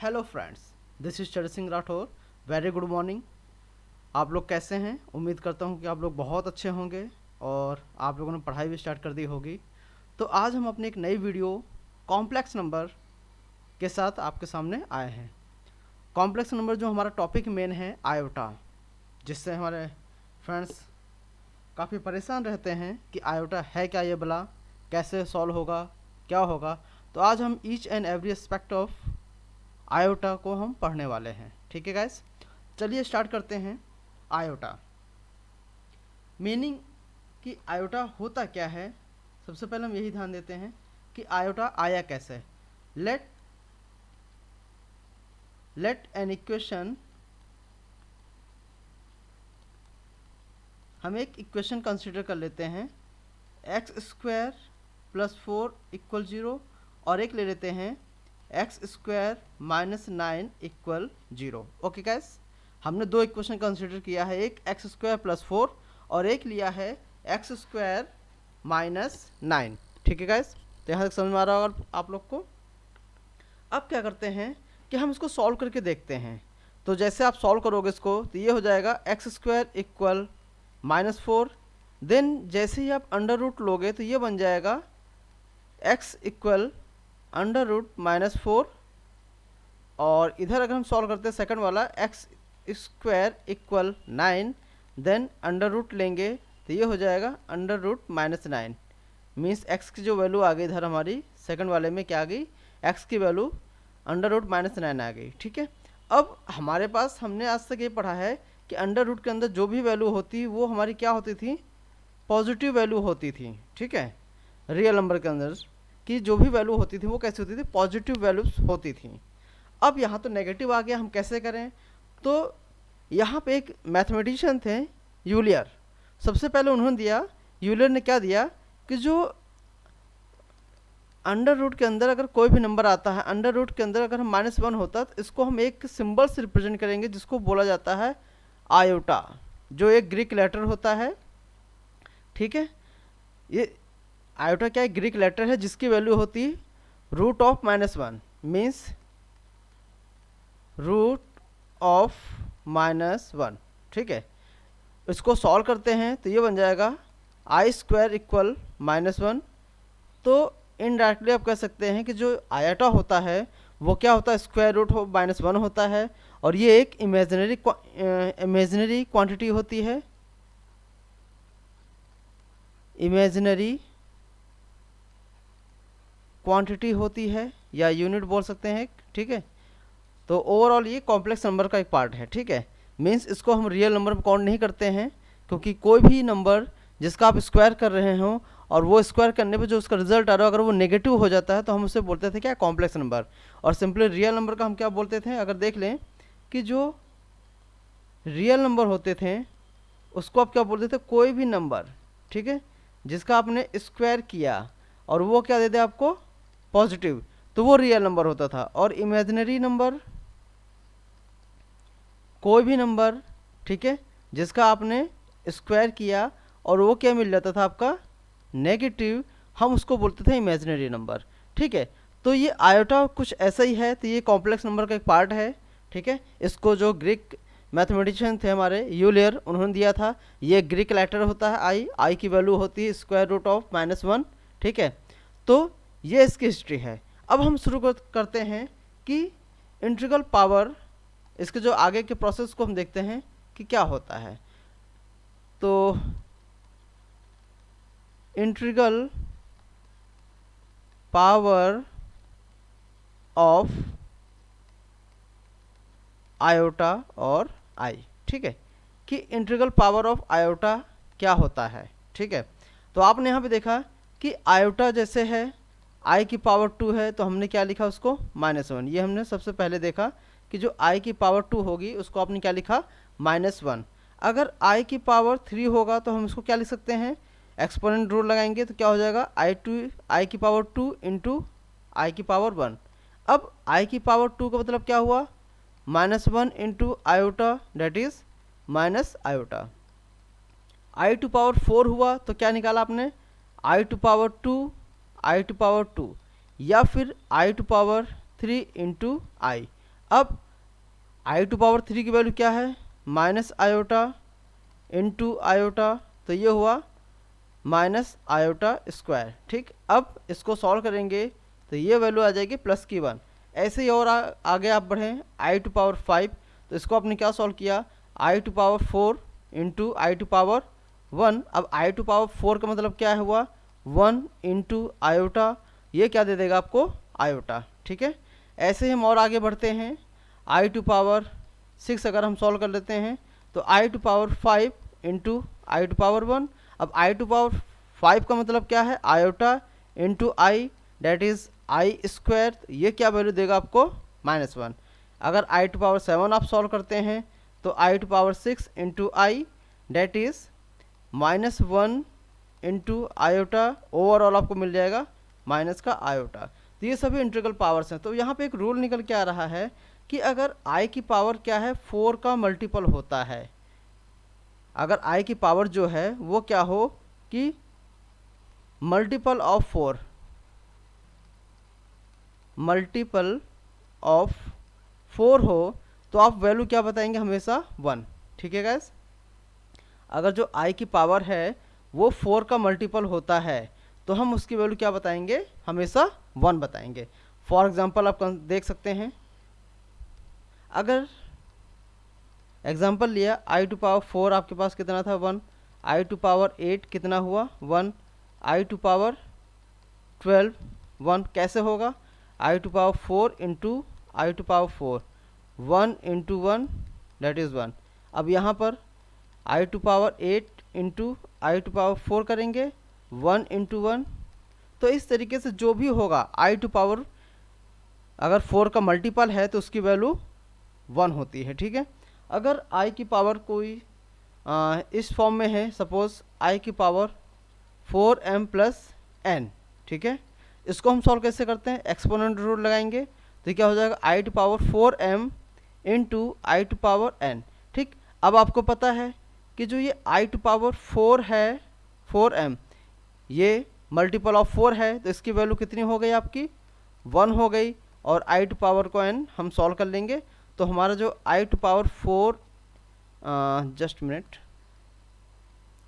Hello friends, this is चरण Singh Rathore. Very good morning. आप लोग कैसे हैं? उम्मीद करता हूं कि आप लोग बहुत अच्छे होंगे और आप लोगों ने पढ़ाई भी स्टार्ट कर दी होगी। तो आज हम अपनी एक नई वीडियो कॉम्प्लेक्स नंबर के साथ आपके सामने आए हैं। कॉम्प्लेक्स नंबर जो हमारा टॉपिक मेन है आयोटा, जिससे हमारे फ्रेंड्स काफ़ी परेशान रहते हैं कि आयोटा है क्या, ये भला कैसे सॉल्व होगा, क्या होगा। तो आज हम each and every aspect of iota को हम पढ़ने वाले हैं। ठीक है गाइस, चलिए स्टार्ट करते हैं। आयोटा मीनिंग कि आयोटा होता क्या है। सबसे पहले हम यही ध्यान देते हैं कि आयोटा आया कैसे। लेट एन इक्वेशन, हम एक इक्वेशन कंसिडर कर लेते हैं। एक्स स्क्वायर प्लस 4 इक्वल 0 और एक ले लेते हैं x square minus 9 equal 0। Okay guys, हमने दो इक्वेशन कंसिडर किया है, एक एक्स स्क्वायर प्लस 4 और एक लिया है एक्स स्क्वायर माइनस 9। ठीक है गाइस, तो यहाँ तक समझ में आ रहा होगा आप लोग को। अब क्या करते हैं कि हम इसको सॉल्व करके देखते हैं। तो जैसे आप सॉल्व करोगे इसको तो ये हो जाएगा एक्स स्क्वायर इक्वल -4। देन जैसे ही आप अंडर रूट लोगे तो ये बन जाएगा x इक्वल अंडर रूट -4। और इधर अगर हम सॉल्व करते हैं सेकंड वाला x square equal 9, then under root लेंगे तो ये हो जाएगा अंडर रूट -9। मीन्स एक्स की जो वैल्यू आ गई इधर हमारी सेकंड वाले में क्या आ गई, एक्स की वैल्यू अंडर रूट -9 आ गई। ठीक है, अब हमारे पास हमने आज तक ये पढ़ा है कि अंडर रूट के अंदर जो भी वैल्यू होती वो हमारी क्या होती थी, पॉजिटिव वैल्यू होती थी। ठीक है, रियल नंबर के अंदर की जो भी वैल्यू होती थी वो कैसी होती थी, पॉजिटिव वैल्यूज होती थी। अब यहाँ तो नेगेटिव आ गया, हम कैसे करें। तो यहाँ पे एक मैथमेटिशियन थे यूलियर। सबसे पहले उन्होंने दिया, यूलियर ने क्या दिया कि जो अंडर रूट के अंदर अगर कोई भी नंबर आता है, अंडर रूट के अंदर अगर हम -1 होता तो इसको हम एक सिंबल से रिप्रेजेंट करेंगे जिसको बोला जाता है आयोटा, जो एक ग्रीक लेटर होता है। ठीक है, ये आयोटा क्या एक ग्रीक लेटर है जिसकी वैल्यू होती है root of -1, means root of -1। ठीक है, इसको सॉल्व करते हैं तो ये बन जाएगा आई स्क्वायर इक्वल -1। तो इनडायरेक्टली आप कह सकते हैं कि जो आयोटा होता है वो क्या होता है, स्क्वायर रूट ऑफ -1 होता है। और ये एक इमेजिनरी क्वांटिटी होती है, इमेजिनरी क्वांटिटी होती है या यूनिट बोल सकते हैं। ठीक है, तो ओवरऑल ये कॉम्प्लेक्स नंबर का एक पार्ट है। ठीक है, मीन्स इसको हम रियल नंबर में काउंट नहीं करते हैं, क्योंकि कोई भी नंबर जिसका आप स्क्वायर कर रहे हो और वो स्क्वायर करने पे जो उसका रिजल्ट आ रहा है अगर वो नेगेटिव हो जाता है तो हम उसे बोलते थे क्या, कॉम्प्लेक्स नंबर। और सिंपली रियल नंबर का हम क्या बोलते थे, अगर देख लें कि जो रियल नंबर होते थे उसको आप क्या बोलते थे, कोई भी नंबर। ठीक है, जिसका आपने स्क्वायर किया और वो क्या दे दे आपको, पॉजिटिव, तो वो रियल नंबर होता था। और इमेजिनरी नंबर, कोई भी नंबर, ठीक है, जिसका आपने स्क्वायर किया और वो क्या मिल जाता था आपका, नेगेटिव, हम उसको बोलते थे इमेजिनरी नंबर। ठीक है, तो ये आयोटा कुछ ऐसा ही है, तो ये कॉम्प्लेक्स नंबर का एक पार्ट है। ठीक है, इसको जो ग्रीक मैथमेटिशियन थे हमारे यूलियर, उन्होंने दिया था। ये ग्रीक लेटर होता है आई की वैल्यू होती है स्क्वायर रूट ऑफ -1। ठीक है, तो ये इसकी हिस्ट्री है। अब हम शुरू करते हैं कि इंटीग्रल पावर, इसके जो आगे के प्रोसेस को हम देखते हैं कि क्या होता है। तो इंटीग्रल पावर ऑफ आयोटा और आई। ठीक है, कि इंटीग्रल पावर ऑफ आयोटा क्या होता है। ठीक है, तो आपने यहाँ पे देखा कि आयोटा जैसे है आई की पावर 2 है तो हमने क्या लिखा उसको -1। ये हमने सबसे पहले देखा कि जो आई की पावर 2 होगी उसको आपने क्या लिखा, -1। अगर आई की पावर 3 होगा तो हम इसको क्या लिख सकते हैं, एक्सपोनेंट रूल लगाएंगे तो क्या हो जाएगा, आई की पावर 2 इंटू आई की पावर 1। अब आई की पावर 2 का मतलब क्या हुआ, -1 into iota, that is minus iota. I to power 4 हुआ तो क्या निकाला आपने, आई टू पावर 2, या फिर आई टू पावर 3 इंटू आई। अब आई टू पावर 3 की वैल्यू क्या है, माइनस आयोटा इंटू आयोटा, तो ये हुआ माइनस आयोटा स्क्वायर। ठीक, अब इसको सॉल्व करेंगे तो ये वैल्यू आ जाएगी प्लस की 1। ऐसे ही और आगे आप बढ़ें, आई टू पावर 5, तो इसको आपने क्या सॉल्व किया, i to power 4 into i to power 1। अब आई टू पावर 4 का मतलब क्या हुआ, 1 इंटू आयोटा, ये क्या दे देगा आपको, आयोटा। ठीक है, ऐसे ही हम और आगे बढ़ते हैं, आई टू पावर 6 अगर हम सॉल्व कर लेते हैं तो i to power 5 into i to power 1। अब आई टू पावर 5 का मतलब क्या है, iota into i, that is I square, ये क्या वैल्यू देगा आपको, -1। अगर आई टू पावर 7 आप सॉल्व करते हैं तो i to power 6 into i, that is -1 into iota, overall आपको मिल जाएगा माइनस का आयोटा। तो ये सभी इंटीग्रल पावर्स हैं। तो यहाँ पे एक रूल निकल के आ रहा है कि अगर आई की पावर क्या है, 4 का मल्टीपल होता है, अगर आई की पावर जो है वो क्या हो कि मल्टीपल ऑफ 4, मल्टीपल ऑफ 4 हो, तो आप वैल्यू क्या बताएंगे, हमेशा 1। ठीक है गैस, अगर जो आई की पावर है वो 4 का मल्टीपल होता है तो हम उसकी वैल्यू क्या बताएंगे, हमेशा 1 बताएंगे। फॉर एग्जांपल आप देख सकते हैं, अगर एग्जांपल लिया आई टू पावर 4 आपके पास कितना था, 1, आई टू पावर 8 कितना हुआ, 1, आई टू पावर 12 1, कैसे होगा, i to power 4 into i to power 4, 1 into 1 that is 1। अब यहाँ पर i to power 8 into i to power 4 करेंगे, 1 इंटू 1। तो इस तरीके से जो भी होगा आई टू पावर अगर 4 का मल्टीपल है तो उसकी वैल्यू 1 होती है। ठीक है, अगर आई की पावर कोई इस फॉर्म में है, सपोज आई की पावर 4m प्लस n, ठीक है, इसको हम सॉल्व कैसे करते हैं, एक्सपोनेंट रूल लगाएंगे, तो क्या हो जाएगा, i to power 4m into i to power n। ठीक, अब आपको पता है कि जो ये आई टू पावर 4 है, 4m, ये मल्टीपल ऑफ 4 है, तो इसकी वैल्यू कितनी हो गई आपकी, 1 हो गई। और आई टू पावर को n हम सॉल्व कर लेंगे, तो हमारा जो आई टू पावर 4, जस्ट मिनट,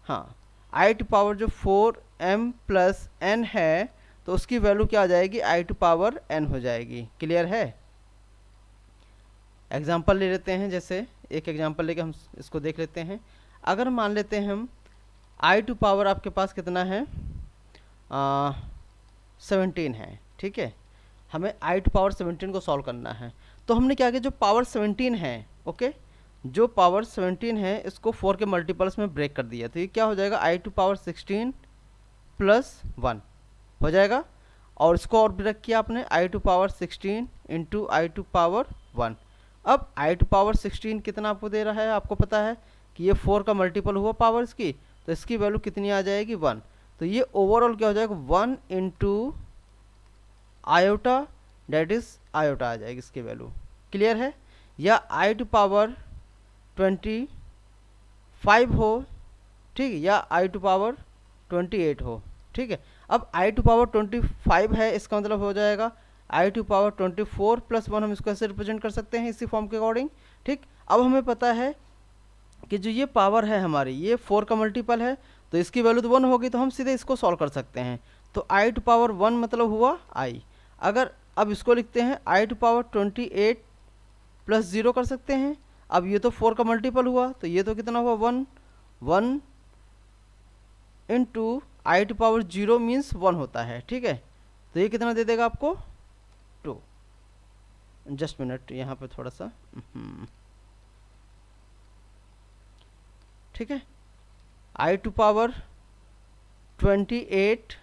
हाँ, आई टू पावर जो 4m प्लस n है तो उसकी वैल्यू क्या आ जाएगी, आई टू पावर n हो जाएगी। क्लियर है, एग्जाम्पल ले लेते हैं, जैसे एक एग्जाम्पल लेके हम इसको देख लेते हैं। अगर मान लेते हैं हम आई टू पावर आपके पास कितना है, 17 है। ठीक है, हमें आई टू पावर 17 को सॉल्व करना है, तो हमने क्या किया, जो पावर 17 है, ओके, जो पावर 17 है इसको 4 के मल्टीपल्स में ब्रेक कर दिया, तो ये क्या हो जाएगा, आई टू पावर 16 प्लस 1 हो जाएगा। और इसको और ब्रेक किया आपने, i to power 16 into i to power 1। अब आई टू पावर 16 कितना आपको दे रहा है, आपको पता है कि ये 4 का मल्टीपल हुआ पावर्स की, तो इसकी वैल्यू कितनी आ जाएगी, 1। तो ये ओवरऑल क्या हो जाएगा, 1 into iota, that is iota आ जाएगी इसकी वैल्यू। क्लियर है, या आई टू पावर 25 हो, ठीक है, या आई टू पावर 28 हो। ठीक है, अब आई टू पावर 25 है, इसका मतलब हो जाएगा आई टू पावर 24 प्लस 1, हम इसको ऐसे रिप्रेजेंट कर सकते हैं इसी फॉर्म के अकॉर्डिंग। ठीक, अब हमें पता है कि जो ये पावर है हमारी, ये 4 का मल्टीपल है, तो इसकी वैल्यू तो 1 होगी, तो हम सीधे इसको सॉल्व कर सकते हैं। तो आई टू पावर 1 मतलब हुआ आई। अगर अब इसको लिखते हैं आई टू पावर 28 प्लस 0 कर सकते हैं। अब ये तो 4 का मल्टीपल हुआ, तो ये तो कितना हुआ, 1 into i to power 0 means 1 होता है। ठीक है, तो ये कितना दे देगा आपको, 2। जस्ट मिनट, यहाँ पे थोड़ा सा ठीक है, i to power 28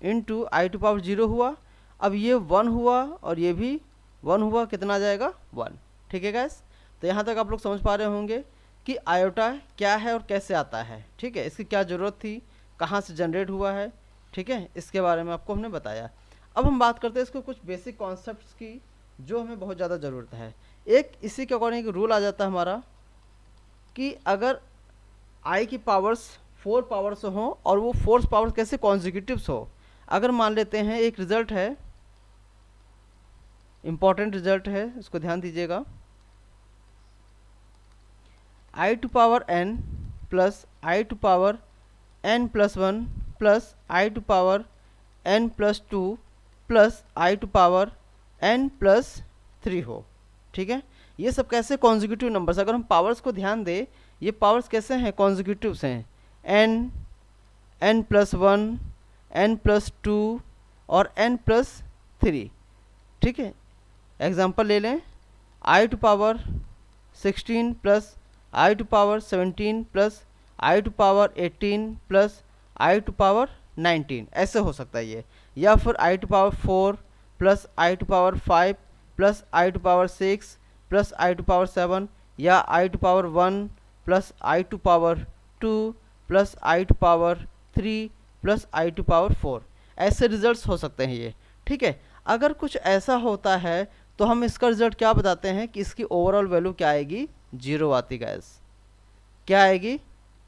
into i to power 0 हुआ। अब ये 1 हुआ और ये भी 1 हुआ, कितना आ जाएगा, 1। ठीक है गैस, तो यहाँ तक आप लोग समझ पा रहे होंगे कि आयोटा क्या है और कैसे आता है। ठीक है, इसकी क्या ज़रूरत थी, कहाँ से जनरेट हुआ है, ठीक है, इसके बारे में आपको हमने बताया। अब हम बात करते हैं इसको कुछ बेसिक कॉन्सेप्ट्स की जो हमें बहुत ज़्यादा ज़रूरत है। एक इसी के अकॉर्डिंग रूल आ जाता है हमारा कि अगर आई की पावर्स 4 पावर्स हों और वो 4 पावर्स कैसे कॉन्जिक्यूटिव्स हो। अगर मान लेते हैं एक रिज़ल्ट है इम्पॉर्टेंट रिजल्ट है, इसको ध्यान दीजिएगा। I to power n plus i to power n plus 1 plus i to power n plus 2 plus i to power n plus 3 हो। ठीक है, ये सब कैसे कॉन्जिक्यूटिव नंबर्स, अगर हम पावर्स को ध्यान दें, ये पावर्स कैसे हैं, कॉन्जिक्यूटिव्स हैं, n n plus 1 n plus 2 और n प्लस 3। ठीक है, एग्जांपल ले लें, i to power 16 plus i to power 17 plus i to power 18 plus i to power 19, ऐसे हो सकता है ये। या फिर i to power 4 plus i to power 5 plus i to power 6 plus i to power 7, या i to power 1 plus i to power 2 plus i to power 3 plus i to power 4, ऐसे results हो सकते हैं ये। ठीक है, अगर कुछ ऐसा होता है तो हम इसका रिजल्ट क्या बताते हैं कि इसकी ओवरऑल वैल्यू क्या आएगी, 0 आती गैस, क्या आएगी,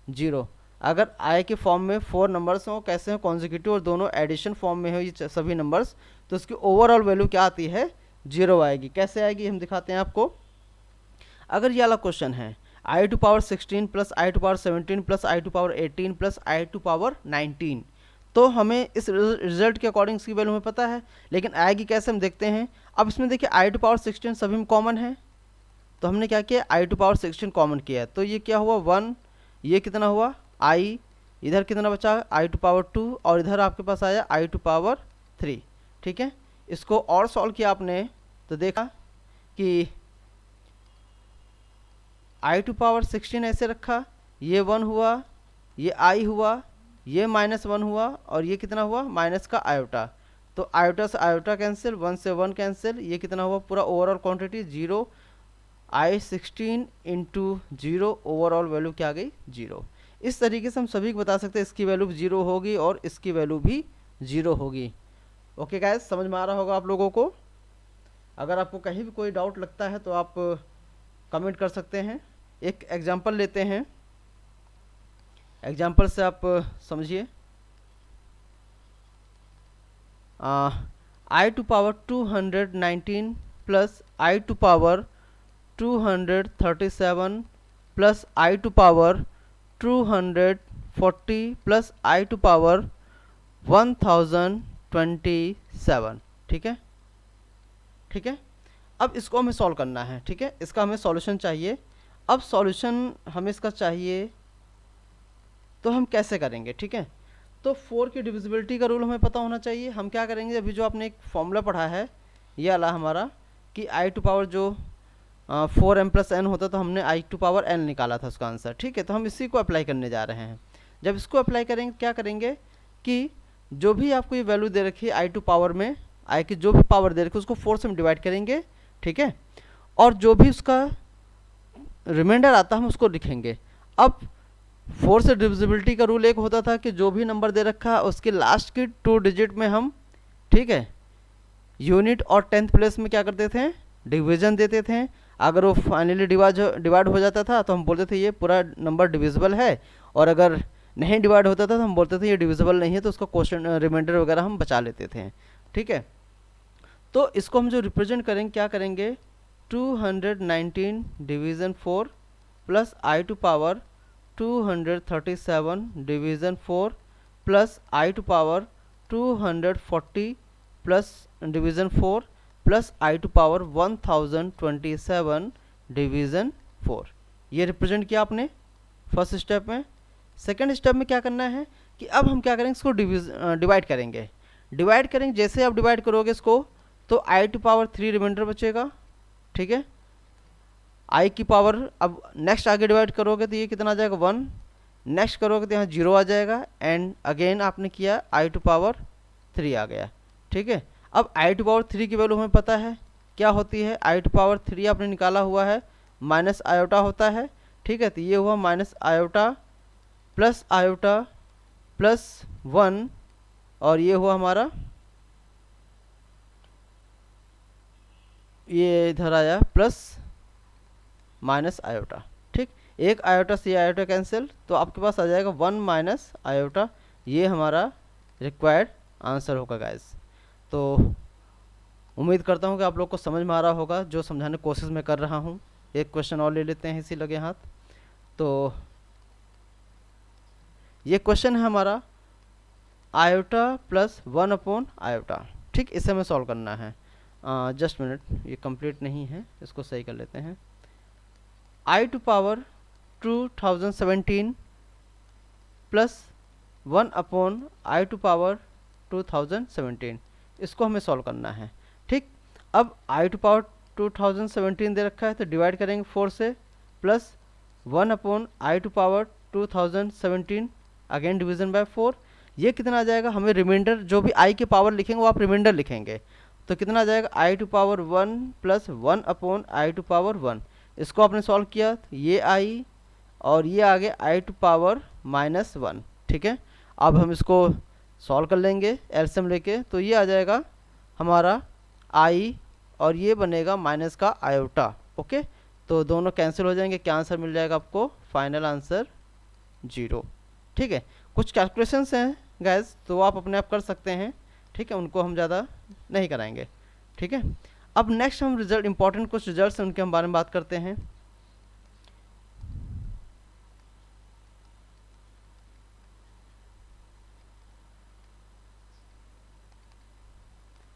0। अगर आई के फॉर्म में 4 नंबर्स हों, कैसे हो कॉन्जिक्यूटिव, और दोनों एडिशन फॉर्म में हो ये सभी नंबर्स, तो इसकी ओवरऑल वैल्यू क्या आती है, 0 आएगी। कैसे आएगी हम दिखाते हैं आपको। अगर ये वाला क्वेश्चन है i to power 16 plus i to power 17 plus i to power 18 plus i to power 19, तो हमें इस रिजल्ट के अकॉर्डिंग इसकी वैल्यू हमें पता है, लेकिन आएगी कैसे हम देखते हैं। अब इसमें देखिए आई टू पावर 16 सभी में कॉमन है, तो हमने क्या किया, आई टू पावर 16 कॉमन किया है, तो ये क्या हुआ 1, ये कितना हुआ आई, इधर कितना बचा आई टू पावर 2, और इधर आपके पास आया आई टू पावर 3। ठीक है, इसको और सॉल्व किया आपने तो देखा कि आई टू पावर 16 ऐसे रखा, ये 1 हुआ, ये आई हुआ, ये -1 हुआ, और ये कितना हुआ माइनस का आयोटा, तो आयोटा से आयोटा कैंसिल, 1 से 1 कैंसिल, ये कितना हुआ पूरा ओवरऑल क्वांटिटी 0, आई 16 इंटू 0, ओवरऑल वैल्यू क्या आ गई 0। इस तरीके से हम सभी को बता सकते हैं इसकी वैल्यू 0 होगी और इसकी वैल्यू भी 0 होगी। ओके गाइस, समझ में आ रहा होगा आप लोगों को। अगर आपको कहीं भी कोई डाउट लगता है तो आप कमेंट कर सकते हैं। एक एग्जांपल लेते हैं, एग्जांपल से आप समझिए। I to power 219 plus i to power 237 plus i to power 240 plus i to power 1027। ठीक है, ठीक है, अब इसको हमें सॉल्व करना है। ठीक है, इसका हमें सॉल्यूशन चाहिए। अब सॉल्यूशन हमें इसका चाहिए तो हम कैसे करेंगे। ठीक है, तो 4 की डिविजिबिलिटी का रूल हमें पता होना चाहिए। हम क्या करेंगे, अभी जो आपने एक फॉर्मूला पढ़ा है ये वाला हमारा कि आई टू पावर जो 4m प्लस n होता, तो हमने आई टू पावर n निकाला था उसका आंसर। ठीक है, तो हम इसी को अप्लाई करने जा रहे हैं। जब इसको अप्लाई करेंगे क्या करेंगे कि जो भी आपको ये वैल्यू दे रखी है आई टू पावर में, आई की जो भी पावर दे रखी है उसको 4 से हम डिवाइड करेंगे। ठीक है, और जो भी उसका रिमाइंडर आता है हम उसको लिखेंगे। अब 4 से डिविजिबिलिटी का रूल एक होता था कि जो भी नंबर दे रखा है उसके लास्ट की 2 डिजिट में हम, ठीक है, यूनिट और 10th प्लेस में क्या करते थे, डिवीजन देते थे। अगर वो फाइनली डिवाइड हो जाता था तो हम बोलते थे ये पूरा नंबर डिविजिबल है, और अगर नहीं डिवाइड होता था तो हम बोलते थे ये डिविजिबल नहीं है, तो उसका क्वेश्चन रिमाइंडर वगैरह हम बचा लेते थे। ठीक है, तो इसको हम जो रिप्रेजेंट करेंगे क्या करेंगे, 219 division 4 plus i to power 237 division 4 plus i to power 240 plus division 4 plus i to power 1027 division 4। ये रिप्रेजेंट किया आपने फर्स्ट स्टेप में। सेकंड स्टेप में क्या करना है कि अब हम क्या करेंगे, इसको डिवाइड करेंगे। डिवाइड करेंगे, जैसे आप डिवाइड करोगे इसको तो आई टू पावर 3 रिमाइंडर बचेगा। ठीक है, आई की पावर अब नेक्स्ट आगे डिवाइड करोगे तो ये कितना आ जाएगा 1, नेक्स्ट करोगे तो यहाँ 0 आ जाएगा, एंड अगेन आपने किया आई टू पावर 3 आ गया। ठीक है, अब आई टू पावर 3 की वैल्यू हमें पता है क्या होती है, आई टू पावर 3 आपने निकाला हुआ है माइनस आयोटा होता है। ठीक है, तो ये हुआ माइनस आयोटा प्लस 1, और ये हुआ हमारा, ये इधर आया प्लस माइनस आयोटा। ठीक, एक आयोटा से आयोटा कैंसिल, तो आपके पास आ जाएगा 1 माइनस आयोटा। ये हमारा रिक्वायर्ड आंसर होगा गाइस। तो उम्मीद करता हूँ कि आप लोग को समझ में आ रहा होगा जो समझाने की कोशिश मैं कर रहा हूँ। एक क्वेश्चन और ले लेते हैं इसी लगे हाथ। तो ये क्वेश्चन है हमारा आयोटा प्लस 1/आयोटा। ठीक, इसे हमें सॉल्व करना है। जस्ट मिनट, ये कंप्लीट नहीं है, इसको सही कर लेते हैं। आई टू पावर 2017 प्लस 1/आई टू पावर 2017, इसको हमें सॉल्व करना है। ठीक, अब आई टू पावर 2017 दे रखा है तो डिवाइड करेंगे 4 से, प्लस 1/आई to power 2017, again division by 4। ये कितना आ जाएगा, हमें रिमाइंडर जो भी आई के पावर लिखेंगे वो आप रिमाइंडर लिखेंगे। तो कितना आ जाएगा, आई टू पावर 1 प्लस 1/आई टू पावर 1। इसको आपने सॉल्व किया तो ये आई और ये आ गया आई टू पावर -1। ठीक है, अब हम इसको सॉल्व कर लेंगे एलसीएम लेके, तो ये आ जाएगा हमारा आई और ये बनेगा माइनस का आयोटा। ओके, तो दोनों कैंसिल हो जाएंगे, क्या आंसर मिल जाएगा आपको, फाइनल आंसर 0। ठीक है, कुछ कैलकुलेशंस हैं गैस तो आप अपने आप कर सकते हैं। ठीक है, उनको हम ज़्यादा नहीं कराएंगे। ठीक है, अब नेक्स्ट हम रिजल्ट, इंपॉर्टेंट कुछ रिजल्ट्स हैं उनके हम बारे में बात करते हैं।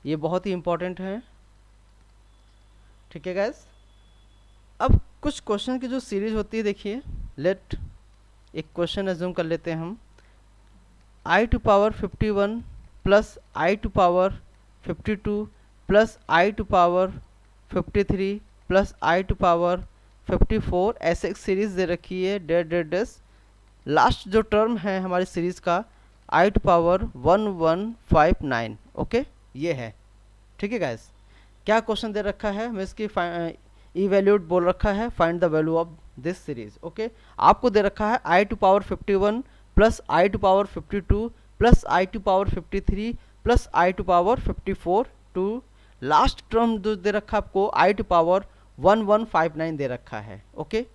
ये बहुत ही इंपॉर्टेंट है। ठीक है गैस, अब कुछ क्वेश्चन की जो सीरीज होती है, देखिए लेट एक क्वेश्चन एज्यूम कर लेते हैं हम। I to power 51 plus i to power 52 plus i to power 53 plus i to power 54, ऐसे एक सीरीज दे रखी है डेस। लास्ट जो टर्म है हमारी सीरीज का आई टू पावर 1159। ओके, ये है। ठीक है गाइस, क्या क्वेश्चन दे रखा है, हमें इसकी इवैल्यूएट बोल रखा है, find the value of this series. Okay, आपको दे रखा है i to power 51 plus i to power 52 plus i to power 53 plus i to power 54 to last term जो दे रखा है आपको आई टू पावर 1159 दे रखा है। ओके,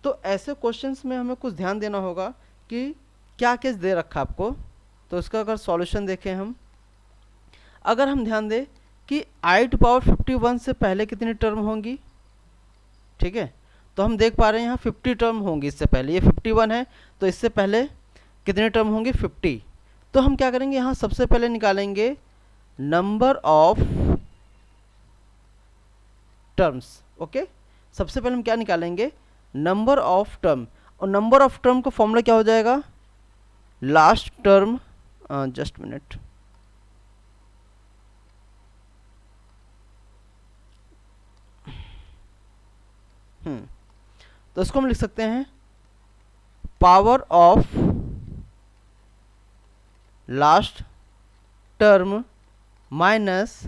तो ऐसे क्वेश्चंस में हमें कुछ ध्यान देना होगा कि क्या केस दे रखा है आपको। तो इसका अगर सॉल्यूशन देखें हम, अगर हम ध्यान दें कि आई टू पावर 51 से पहले कितनी टर्म होंगी। ठीक है, तो हम देख पा रहे हैं यहाँ 50 टर्म होंगी इससे पहले, ये 51 है तो इससे पहले कितने टर्म होंगे, 50। तो हम क्या करेंगे, यहाँ सबसे पहले निकालेंगे नंबर ऑफ टर्म्स। ओके, सबसे पहले हम क्या निकालेंगे, नंबर ऑफ टर्म, और नंबर ऑफ टर्म का फॉर्मूला क्या हो जाएगा, लास्ट टर्म, जस्ट मिनट, तो इसको हम लिख सकते हैं power of last term minus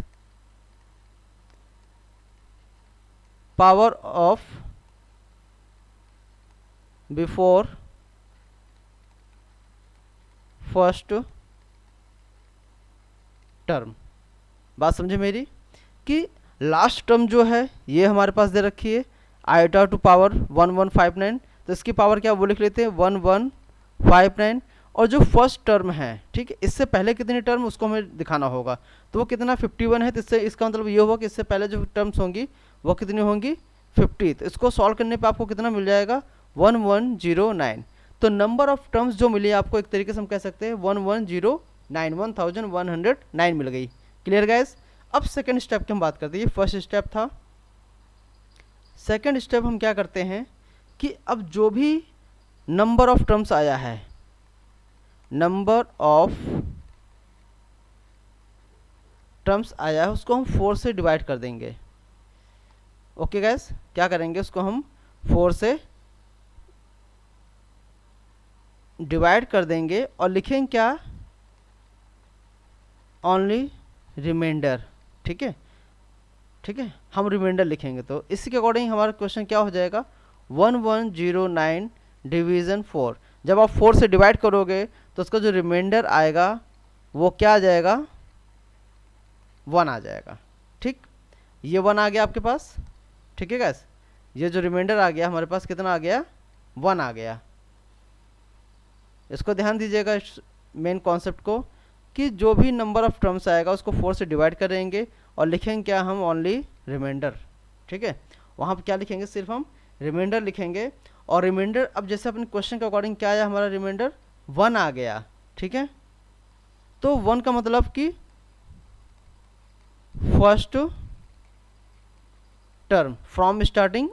power of before first term. बात समझे मेरी, कि लास्ट टर्म जो है ये हमारे पास दे रखी है आयोटा टू पावर 1159, तो इसकी पावर क्या वो लिख लेते हैं 1159, और जो फर्स्ट टर्म है, ठीक है, इससे पहले कितनी टर्म उसको हमें दिखाना होगा, तो वो कितना 51 है, तो इससे इसका मतलब ये होगा कि इससे पहले जो टर्म्स होंगी वो कितनी होंगी 50। तो इसको सॉल्व करने पे आपको कितना मिल जाएगा 1109। तो नंबर ऑफ टर्म्स जो मिली आपको एक तरीके से हम कह सकते हैं 1109 मिल गई। क्लियर गाइस, अब सेकेंड स्टेप की हम बात करते हैं, ये फर्स्ट स्टेप था। सेकेंड स्टेप हम क्या करते हैं कि अब जो भी नंबर ऑफ टर्म्स आया है, नंबर ऑफ टर्म्स आया है उसको हम 4 से डिवाइड कर देंगे। ओके गैस, क्या करेंगे, उसको हम 4 से डिवाइड कर देंगे और लिखेंगे क्या, ओनली रिमाइंडर। ठीक है, ठीक है, हम रिमाइंडर लिखेंगे। तो इसी के अकॉर्डिंग हमारा क्वेश्चन क्या हो जाएगा 1109 डिवीज़न 4। जब आप 4 से डिवाइड करोगे तो उसका जो रिमाइंडर आएगा वो क्या आ जाएगा, 1 आ जाएगा। ठीक, ये 1 आ गया आपके पास। ठीक है गैस, ये जो रिमाइंडर आ गया हमारे पास कितना आ गया, 1 आ गया। इसको ध्यान दीजिएगा इस मेन कॉन्सेप्ट को, कि जो भी नंबर ऑफ टर्म्स आएगा उसको 4 से डिवाइड करेंगे और लिखेंगे क्या हम, ओनली रिमाइंडर। ठीक है, वहाँ पर क्या लिखेंगे, सिर्फ हम रिमाइंडर लिखेंगे। और रिमाइंडर अब जैसे अपने क्वेश्चन के अकॉर्डिंग क्या आया, हमारा रिमाइंडर 1 आ गया। ठीक है, तो 1 का मतलब कि फर्स्ट टर्म फ्रॉम स्टार्टिंग,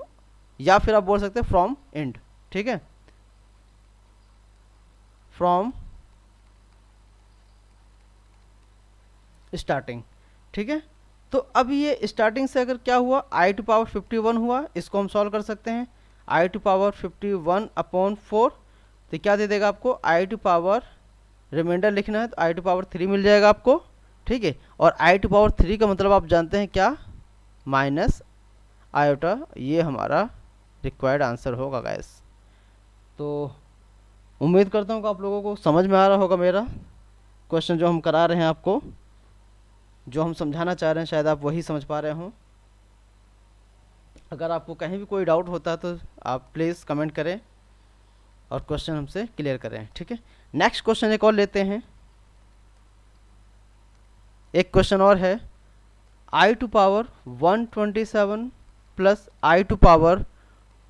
या फिर आप बोल सकते हैं फ्रॉम एंड। ठीक है, फ्रॉम स्टार्टिंग। ठीक है, तो अब ये स्टार्टिंग से अगर क्या हुआ, आई टू पावर 51 हुआ, इसको हम सॉल्व कर सकते हैं। आई टू पावर 51 अपॉन 4, तो क्या दे देगा आपको, आई टू पावर, रिमाइंडर लिखना है तो आई टू पावर 3 मिल जाएगा आपको। ठीक है, और आई टू पावर 3 का मतलब आप जानते हैं क्या, माइनस आयोटा। ये हमारा रिक्वायर्ड आंसर होगा गाइस। तो उम्मीद करता हूँ कि आप लोगों को समझ में आ रहा होगा मेरा क्वेश्चन जो हम करा रहे हैं आपको, जो हम समझाना चाह रहे हैं, शायद आप वही समझ पा रहे हों। अगर आपको कहीं भी कोई डाउट होता है तो आप प्लीज़ कमेंट करें और क्वेश्चन हमसे क्लियर करें। ठीक है, नेक्स्ट क्वेश्चन एक और लेते हैं। एक क्वेश्चन और है, i to power 127 plus i to power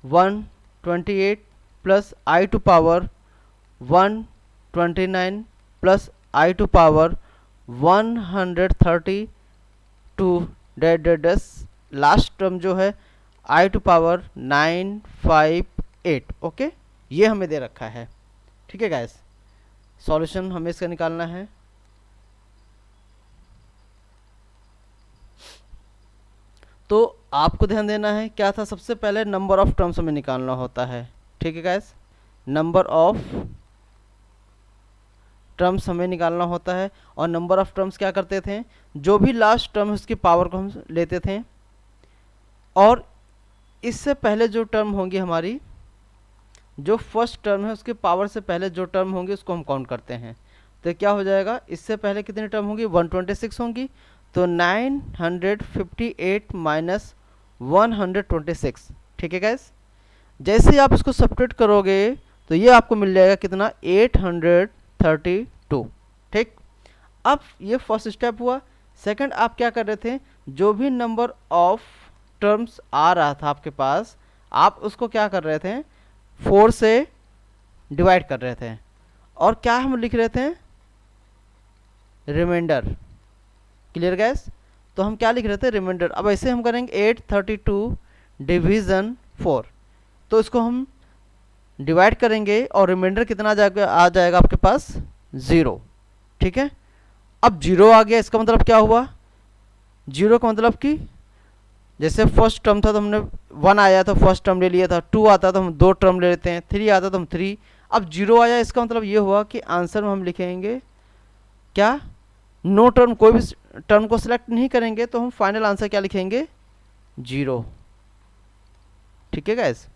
128 plus i to power 129 plus i to power 132 this last term जो है आई टू पावर 958। ओके, ये हमें दे रखा है। ठीक है गाइस, सॉल्यूशन हमें इसका निकालना है। तो आपको ध्यान देना है, क्या था, सबसे पहले नंबर ऑफ टर्म्स हमें निकालना होता है। ठीक है गाइस, नंबर ऑफ टर्म्स हमें निकालना होता है। और नंबर ऑफ टर्म्स क्या करते थे, जो भी लास्ट टर्म है उसकी पावर को हम लेते थे, और इससे पहले जो टर्म होंगी हमारी, जो फर्स्ट टर्म है उसके पावर से पहले जो टर्म होंगी उसको हम काउंट करते हैं। तो क्या हो जाएगा, इससे पहले कितनी टर्म होंगी, 126 होंगी, तो 958 माइनस 126। ठीक है गैस, जैसे ही आप इसको सब्ट्रैक्ट करोगे तो ये आपको मिल जाएगा कितना, 832। ठीक, अब ये फर्स्ट स्टेप हुआ। सेकंड, आप क्या कर रहे थे, जो भी नंबर ऑफ टर्म्स आ रहा था आपके पास, आप उसको क्या कर रहे थे, 4 से डिवाइड कर रहे थे, और क्या हम लिख रहे थे, रिमाइंडर। क्लियर गैस, तो हम क्या लिख रहे थे, रिमाइंडर। अब ऐसे हम करेंगे 832 डिवीज़न 4, तो इसको हम डिवाइड करेंगे और रिमाइंडर कितना आ जाएगा आपके पास, 0। ठीक है, अब 0 आ गया, इसका मतलब क्या हुआ, 0 का मतलब कि जैसे फर्स्ट टर्म था तो हमने 1 आया तो फर्स्ट टर्म ले लिया था, 2 आता तो हम 2 टर्म ले लेते हैं, 3 आता तो हम 3। अब 0 आया, इसका मतलब ये हुआ कि आंसर में हम लिखेंगे क्या, नो टर्म, कोई भी टर्म को सिलेक्ट नहीं करेंगे, तो हम फाइनल आंसर क्या लिखेंगे, 0। ठीक है गाइस,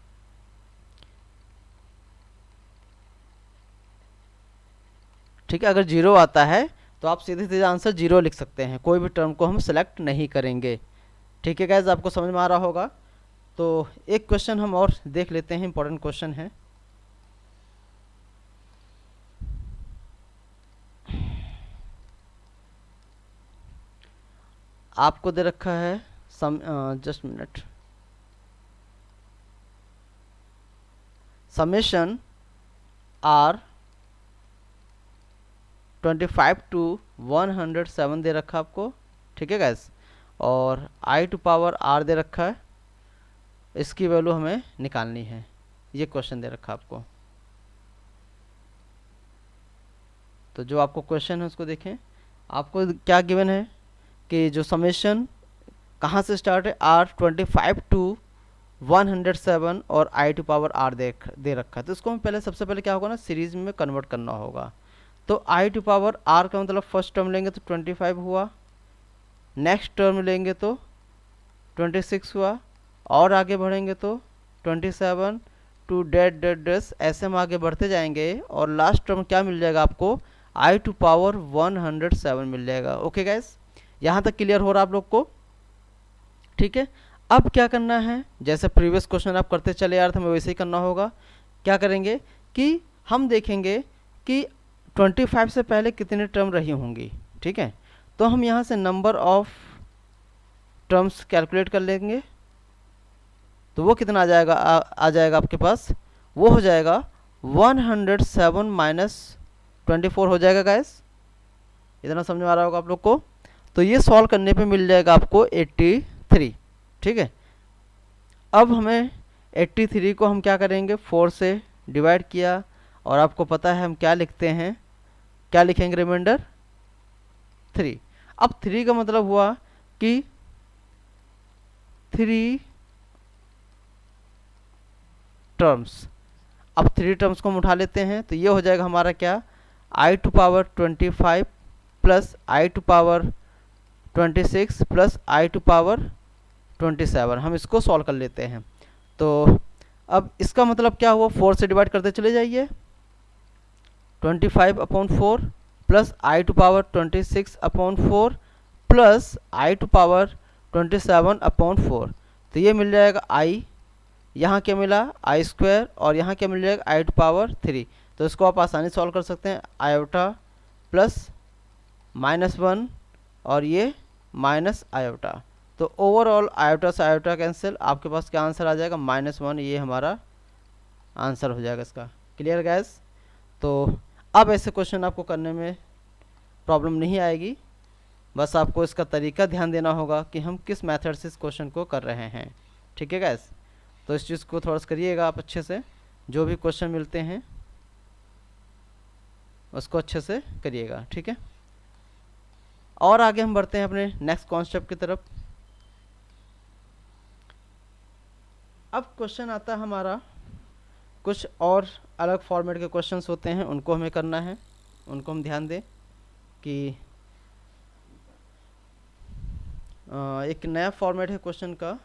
ठीक है, अगर 0 आता है तो आप सीधे सीधे आंसर 0 लिख सकते हैं, कोई भी टर्म को हम सेलेक्ट नहीं करेंगे। ठीक है गाइस, आपको समझ में आ रहा होगा। तो एक क्वेश्चन हम और देख लेते हैं, इंपॉर्टेंट क्वेश्चन है। आपको दे रखा है just minute, summation r 25 to 107 दे रखा आपको। ठीक है गैस, और आई टू पावर आर दे रखा है, इसकी वैल्यू हमें निकालनी है। ये क्वेश्चन दे रखा आपको। तो जो आपको क्वेश्चन है उसको देखें, आपको क्या गिवन है कि जो समेशन कहाँ से स्टार्ट है, आर 25 टू 107 और आई टू पावर आर दे रखा है। तो इसको हम पहले, सबसे पहले क्या होगा ना, सीरीज में कन्वर्ट करना होगा। तो आई टू पावर आर का मतलब फर्स्ट टर्म लेंगे तो 25 हुआ, नेक्स्ट टर्म लेंगे तो 26 हुआ, और आगे बढ़ेंगे तो 27 टू डेस, ऐसे हम आगे बढ़ते जाएंगे, और लास्ट टर्म क्या मिल जाएगा आपको, आई टू पावर 107 मिल जाएगा। ओके गाइस, यहाँ तक क्लियर हो रहा आप लोग को। ठीक है, अब क्या करना है, जैसे प्रीवियस क्वेश्चन आप करते चले आ रहे थे, हमें वैसे ही करना होगा। क्या करेंगे कि हम देखेंगे कि 25 से पहले कितने टर्म रही होंगी। ठीक है, तो हम यहाँ से नंबर ऑफ टर्म्स कैलकुलेट कर लेंगे तो वो कितना आ जाएगा, आ जाएगा आपके पास, वो हो जाएगा 107 माइनस 24 हो जाएगा गाइस। इतना समझ में आ रहा होगा आप लोग को। तो ये सॉल्व करने पे मिल जाएगा आपको 83। ठीक है, अब हमें 83 को हम क्या करेंगे, 4 से डिवाइड किया, और आपको पता है हम क्या लिखते हैं, क्या लिखेंगे, रिमाइंडर 3। अब 3 का मतलब हुआ कि 3 टर्म्स। अब 3 टर्म्स को हम उठा लेते हैं तो ये हो जाएगा हमारा क्या, i to power 25 plus i to power 26 plus i to power 27। हम इसको सॉल्व कर लेते हैं। तो अब इसका मतलब क्या हुआ, 4 से डिवाइड करते चले जाइए, 25 upon 4 plus i to power 26 upon 4 plus i to power 27 upon 4। तो ये मिल जाएगा i, यहाँ क्या मिला i स्क्वायर, और यहाँ क्या मिल जाएगा i टू पावर 3। तो इसको आप आसानी सॉल्व कर सकते हैं, आयोटा प्लस -1 और ये माइनस आयोटा। तो ओवरऑल आयोटा से आयोटा कैंसिल, आपके पास क्या आंसर आ जाएगा, -1। ये हमारा आंसर हो जाएगा इसका। Clear gas. तो अब ऐसे क्वेश्चन आपको करने में प्रॉब्लम नहीं आएगी, बस आपको इसका तरीका ध्यान देना होगा कि हम किस मेथड से इस क्वेश्चन को कर रहे हैं। ठीक है गैस, तो इस चीज़ को थोड़ा सा करिएगा आप अच्छे से, जो भी क्वेश्चन मिलते हैं उसको अच्छे से करिएगा। ठीक है, और आगे हम बढ़ते हैं अपने नेक्स्ट कॉन्सेप्ट की तरफ। अब क्वेश्चन आता है हमारा, कुछ और अलग फॉर्मेट के क्वेश्चंस होते हैं, उनको हमें करना है, उनको हम ध्यान दें कि एक नया फॉर्मेट है क्वेश्चन का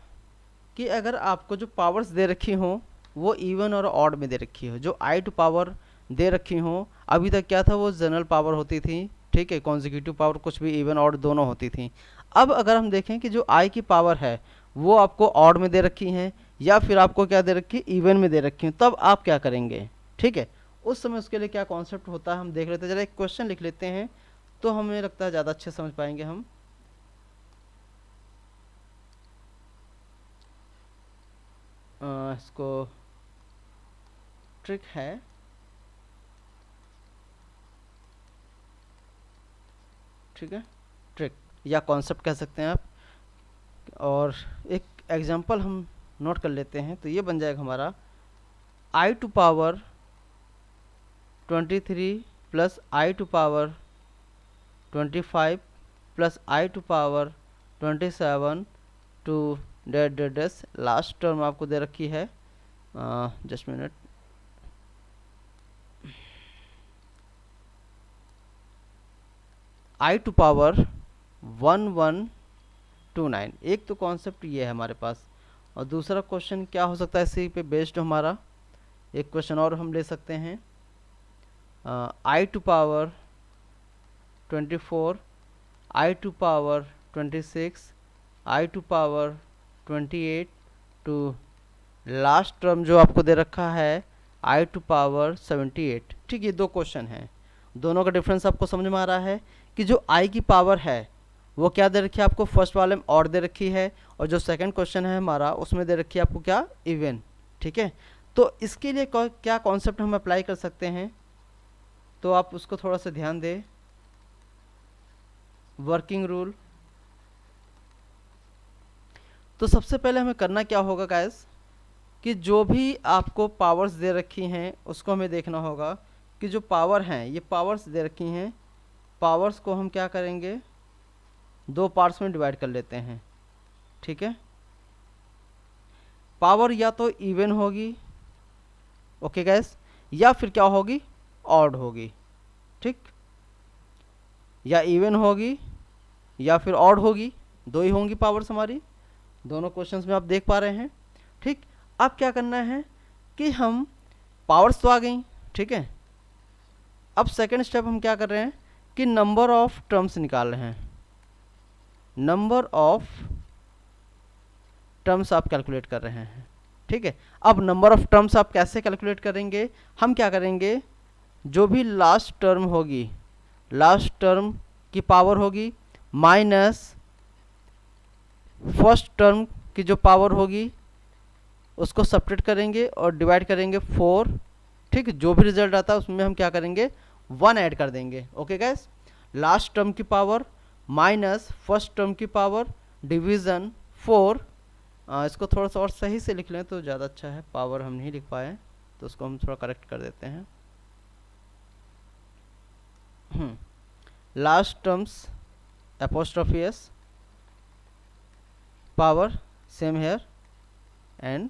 कि अगर आपको जो पावर्स दे रखी हों वो इवन और ऑड में दे रखी हो, जो i टू पावर दे रखी हों, अभी तक क्या था वो जनरल पावर होती थी, ठीक है, कॉन्जिक्यूटिव पावर कुछ भी इवन ऑड दोनों होती थी। अब अगर हम देखें कि जो i की पावर है वो आपको ऑड में दे रखी हैं या फिर आपको क्या दे रखी है, इवन में दे रखी हैं, तब आप क्या करेंगे। ठीक है, उस समय उसके लिए क्या कॉन्सेप्ट होता है हम देख लेते हैं। जरा एक क्वेश्चन लिख लेते हैं तो हमें लगता है ज़्यादा अच्छे समझ पाएंगे हम। इसको ट्रिक है, ठीक है, ट्रिक या कॉन्सेप्ट कह सकते हैं आप। और एक एग्जांपल हम नोट कर लेते हैं तो ये बन जाएगा हमारा i to power 23 plus i to power 25 plus i to power 27 to dash. Last term आपको दे रखी है, just minute, i to power 1129। एक तो कॉन्सेप्ट ये है हमारे पास, और दूसरा क्वेश्चन क्या हो सकता है इसी पे बेस्ड हमारा, एक क्वेश्चन और हम ले सकते हैं, i to power 24, i to power 26, i to power 28 to last term जो आपको दे रखा है i टू पावर 78। ठीक, ये दो क्वेश्चन हैं, दोनों का डिफरेंस आपको समझ में आ रहा है कि जो i की पावर है वो क्या दे रखी है आपको, फर्स्ट वाले में ऑड दे रखी है, और जो सेकंड क्वेश्चन है हमारा उसमें दे रखी है आपको क्या, इवन। ठीक है, तो इसके लिए क्या कॉन्सेप्ट हम अप्लाई कर सकते हैं, तो आप उसको थोड़ा सा ध्यान दें। वर्किंग रूल, तो सबसे पहले हमें करना क्या होगा गाइस, कि जो भी आपको पावर्स दे रखी हैं उसको हमें देखना होगा कि जो पावर हैं, ये पावर्स दे रखी हैं, पावर्स को हम क्या करेंगे, दो पार्ट्स में डिवाइड कर लेते हैं। ठीक है, पावर या तो इवन होगी, ओके गैस, या फिर क्या होगी, ऑड होगी। ठीक, या इवन होगी या फिर ऑड होगी, दो ही होंगी पावर्स हमारी, दोनों क्वेश्चंस में आप देख पा रहे हैं। ठीक, अब क्या करना है कि हम पावर्स तो आ गई, ठीक है, अब सेकंड स्टेप हम क्या कर रहे हैं कि नंबर ऑफ टर्म्स निकाल रहे हैं। नंबर ऑफ टर्म्स आप कैलकुलेट कर रहे हैं। ठीक है, अब नंबर ऑफ टर्म्स आप कैसे कैलकुलेट करेंगे, हम क्या करेंगे, जो भी लास्ट टर्म होगी, लास्ट टर्म की पावर होगी माइनस फर्स्ट टर्म की जो पावर होगी उसको सब्ट्रैक्ट करेंगे और डिवाइड करेंगे 4, ठीक। जो भी रिजल्ट आता है उसमें हम क्या करेंगे 1 ऐड कर देंगे। ओके गैस, लास्ट टर्म की पावर माइनस फर्स्ट टर्म की पावर डिवीज़न 4। इसको थोड़ा सा और सही से लिख लें तो ज़्यादा अच्छा है, पावर हम नहीं लिख पाए तो उसको हम थोड़ा करेक्ट कर देते हैं। Last terms apostrophe S, power same here and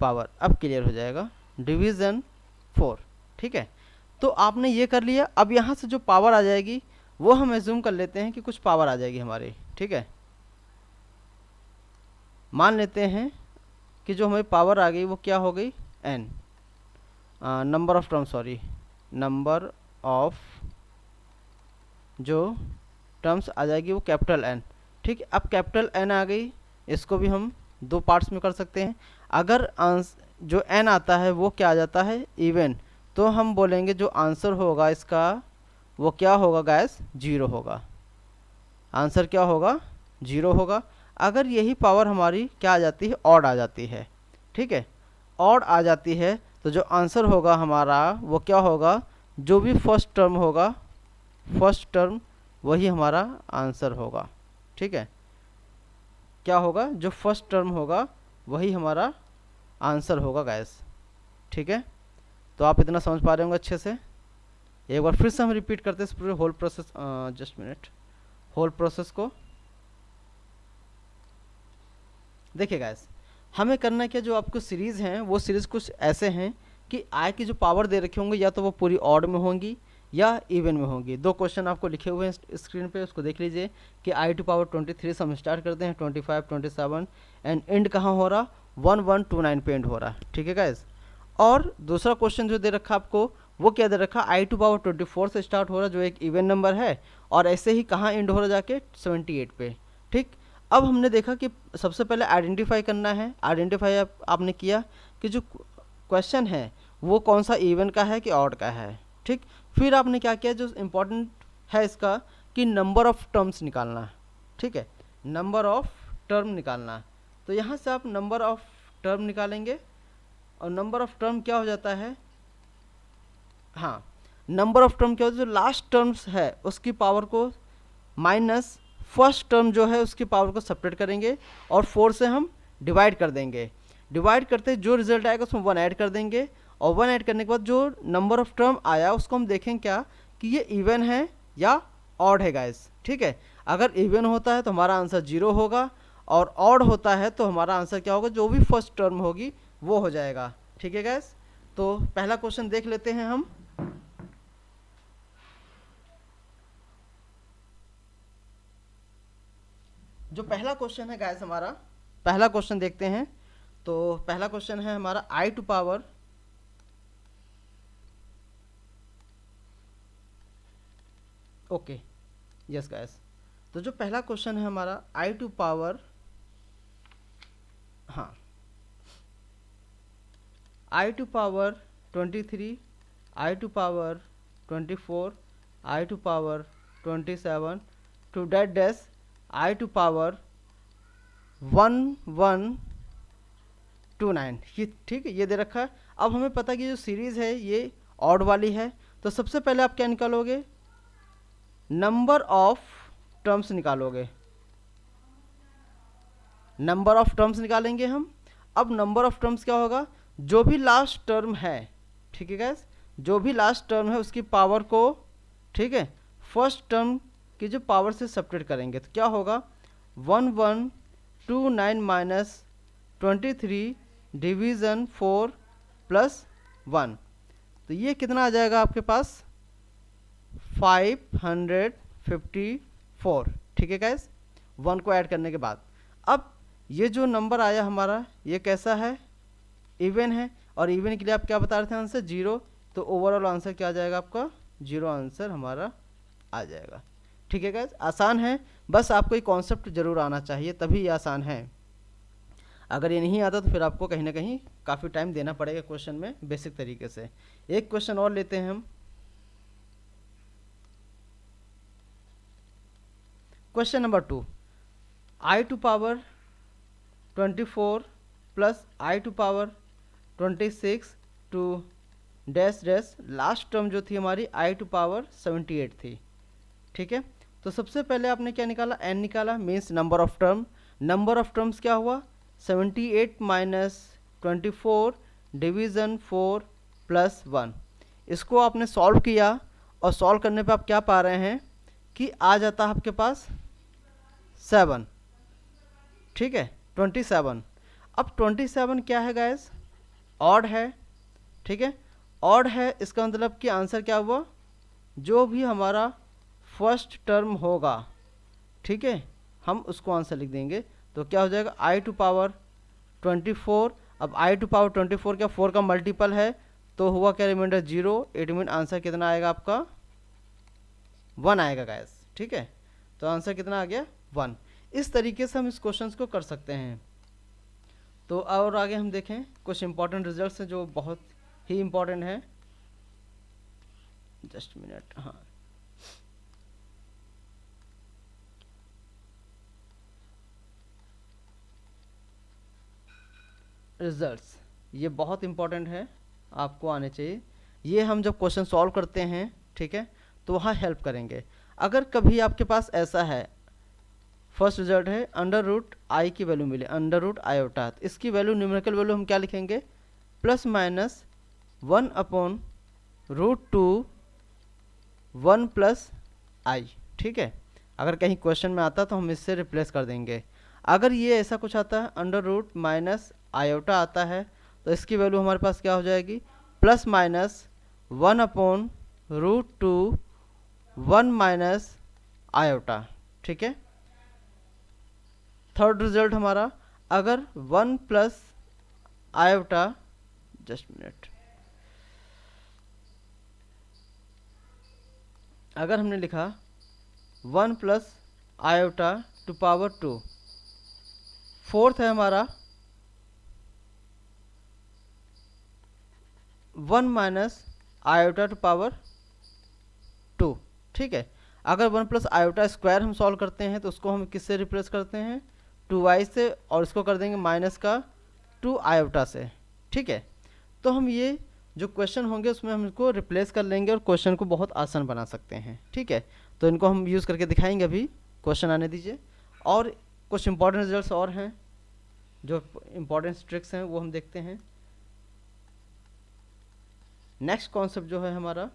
power, अब क्लियर हो जाएगा, डिवीज़न 4, ठीक है। तो आपने ये कर लिया। अब यहाँ से जो पावर आ जाएगी वो हम एज्यूम कर लेते हैं कि कुछ पावर आ जाएगी हमारी, ठीक है। मान लेते हैं कि जो हमारी पावर आ गई वो क्या हो गई n, number of term, sorry, number of जो टर्म्स आ जाएगी वो कैपिटल N, ठीक है। अब कैपिटल N आ गई, इसको भी हम दो पार्ट्स में कर सकते हैं। अगर जो n आता है वो क्या आ जाता है इवन, तो हम बोलेंगे जो आंसर होगा इसका वो क्या होगा गैस 0 होगा, आंसर क्या होगा 0 होगा। अगर यही पावर हमारी क्या आ जाती है ऑड आ जाती है, ठीक है, ऑड आ जाती है तो जो आंसर होगा हमारा वो क्या होगा, जो भी फर्स्ट टर्म होगा, फर्स्ट टर्म वही हमारा आंसर होगा, ठीक है। क्या होगा, जो फर्स्ट टर्म होगा वही हमारा आंसर होगा गैस, ठीक है। तो आप इतना समझ पा रहे होंगे अच्छे से। एक बार फिर से हम रिपीट करते हैं इस पूरे whole process, just minute, whole process को देखिए गाइस। हमें करना क्या, जो आपको सीरीज़ हैं वो सीरीज़ कुछ ऐसे हैं कि आई की जो पावर दे रखे होंगे या तो वो पूरी ऑड में होंगी या इवन में होंगी। दो क्वेश्चन आपको लिखे हुए हैं स्क्रीन पे, उसको देख लीजिए कि आई टू पावर 23 से हम स्टार्ट करते हैं 25, 27 एंड एंड कहाँ हो रहा 1129 पे एंड हो रहा, ठीक है गाइस। और दूसरा क्वेश्चन जो दे रखा आपको वो क्या दे रखा, आई टू पावर 24 से स्टार्ट हो रहा जो एक इवन नंबर है और ऐसे ही कहाँ एंड हो रहा जाके 78 पे, ठीक। अब हमने देखा कि सबसे पहले आइडेंटिफाई करना है। आइडेंटिफाई आपने किया कि जो क्वेश्चन है वो कौन सा इवन का है कि ऑड का है, ठीक। फिर आपने क्या किया, जो इम्पोर्टेंट है इसका कि नंबर ऑफ टर्म्स निकालना, ठीक है, नंबर ऑफ टर्म निकालना। तो यहाँ से आप नंबर ऑफ टर्म निकालेंगे और नंबर ऑफ टर्म क्या हो जाता है, हाँ, नंबर ऑफ टर्म क्या होता है, जो लास्ट टर्म्स है उसकी पावर को माइनस फर्स्ट टर्म जो है उसकी पावर को सेपरेट करेंगे और 4 से हम डिवाइड कर देंगे। डिवाइड करते जो रिजल्ट आएगा उसमें 1 ऐड कर देंगे और 1 ऐड करने के बाद जो नंबर ऑफ टर्म आया उसको हम देखें क्या कि ये इवन है या ऑड है गाइस, ठीक है। अगर इवन होता है तो हमारा आंसर 0 होगा और ऑड होता है तो हमारा आंसर क्या होगा, जो भी फर्स्ट टर्म होगी वो हो जाएगा, ठीक है गाइस। तो पहला क्वेश्चन देख लेते हैं हम। जो पहला क्वेश्चन है गाइस हमारा, पहला क्वेश्चन देखते हैं। तो पहला क्वेश्चन है हमारा i to power okay, yes guys. तो जो पहला क्वेश्चन है हमारा आई टू पावर, हाँ, i to power 23, i to power 24, i to power 27 to that dash i to power 1129, ये ठीक है, ये दे रखा है। अब हमें पता है कि जो सीरीज़ है ये ऑड वाली है, तो सबसे पहले आप क्या निकालोगे, नंबर ऑफ टर्म्स निकालोगे, नंबर ऑफ टर्म्स निकालेंगे हम। अब नंबर ऑफ टर्म्स क्या होगा, जो भी लास्ट टर्म है, ठीक है गैस, जो भी लास्ट टर्म है उसकी पावर को, ठीक है, फर्स्ट टर्म की जो पावर से सेपरेट करेंगे तो क्या होगा 1129 माइनस 23 डिवीज़न 4 प्लस 1, तो ये कितना आ जाएगा आपके पास 554, ठीक है गैस, 1 को ऐड करने के बाद। अब ये जो नंबर आया हमारा ये कैसा है, इवन है, और इवन के लिए आप क्या बता रहे थे आंसर 0, तो ओवरऑल आंसर क्या आ जाएगा आपका 0 आंसर हमारा आ जाएगा, ठीक है गैस। आसान है, बस आपको ये कॉन्सेप्ट जरूर आना चाहिए तभी ये आसान है। अगर ये नहीं आता तो फिर आपको कहीं ना कहीं काफ़ी टाइम देना पड़ेगा क्वेश्चन में बेसिक तरीके से। एक क्वेश्चन और लेते हैं हम, question number 2। I to power 24 plus i to power 26 to dash dash, last term जो थी हमारी आई टू पावर 78 थी। ठीक है, तो सबसे पहले आपने क्या निकाला, एन निकाला, means number of term. Number of terms क्या हुआ, 78 माइनस 24 डिवीज़न 4 प्लस 1। इसको आपने सॉल्व किया और सॉल्व करने पे आप क्या पा रहे हैं कि आ जाता है आपके पास 7। ठीक है, 27। अब 27 क्या है गाइस, ऑड है। ठीक है, ऑड है, इसका मतलब कि आंसर क्या हुआ, जो भी हमारा फर्स्ट टर्म होगा, ठीक है, हम उसको आंसर लिख देंगे। तो क्या हो जाएगा, आई टू पावर 24। अब आई टू पावर 24 क्या 4 का मल्टीपल है, तो हुआ क्या रिमाइंडर 0। इट मीन आंसर कितना आएगा आपका 1 आएगा गाइस। ठीक है, तो आंसर कितना आ गया 1। इस तरीके से हम इस क्वेश्चन को कर सकते हैं। तो और आगे हम देखें कुछ इंपॉर्टेंट रिजल्ट्स हैं जो बहुत ही इंपॉर्टेंट है। जस्ट मिनट, हाँ, रिजल्ट्स ये बहुत इंपॉर्टेंट है, आपको आने चाहिए। ये हम जब क्वेश्चन सॉल्व करते हैं, ठीक है, तो वहाँ हेल्प करेंगे। अगर कभी आपके पास ऐसा है, फर्स्ट रिजल्ट है अंडर रूट आई की वैल्यू मिले, अंडर रूट आयोटा, तो इसकी वैल्यू न्यूमेरिकल वैल्यू हम क्या लिखेंगे, plus minus 1 upon root 2 1 plus i. ठीक है, अगर कहीं क्वेश्चन में आता तो हम इससे रिप्लेस कर देंगे। अगर ये ऐसा कुछ आता है अंडर रूट माइनस आयोटा आता है, तो इसकी वैल्यू हमारे पास क्या हो जाएगी, plus minus 1 upon root 2 1 minus iota. ठीक है, थर्ड रिजल्ट हमारा, अगर 1 प्लस आयोटा, जस्ट मिनट, अगर हमने लिखा 1 plus iota to power 2, fourth है हमारा 1 माइनस आयोटा टू पावर 2। ठीक है, अगर 1 प्लस आयोटा स्क्वायर हम सॉल्व करते हैं तो उसको हम किससे रिप्लेस करते हैं, 2y से, और इसको कर देंगे माइनस का 2 आयोटा से। ठीक है, तो हम ये जो क्वेश्चन होंगे उसमें हम इसको रिप्लेस कर लेंगे और क्वेश्चन को बहुत आसान बना सकते हैं। ठीक है, तो इनको हम यूज़ करके दिखाएंगे, अभी क्वेश्चन आने दीजिए। और कुछ इंपॉर्टेंट रिजल्ट्स और हैं, जो इंपॉर्टेंट ट्रिक्स हैं वो हम देखते हैं। नेक्स्ट कॉन्सेप्ट जो है हमारा,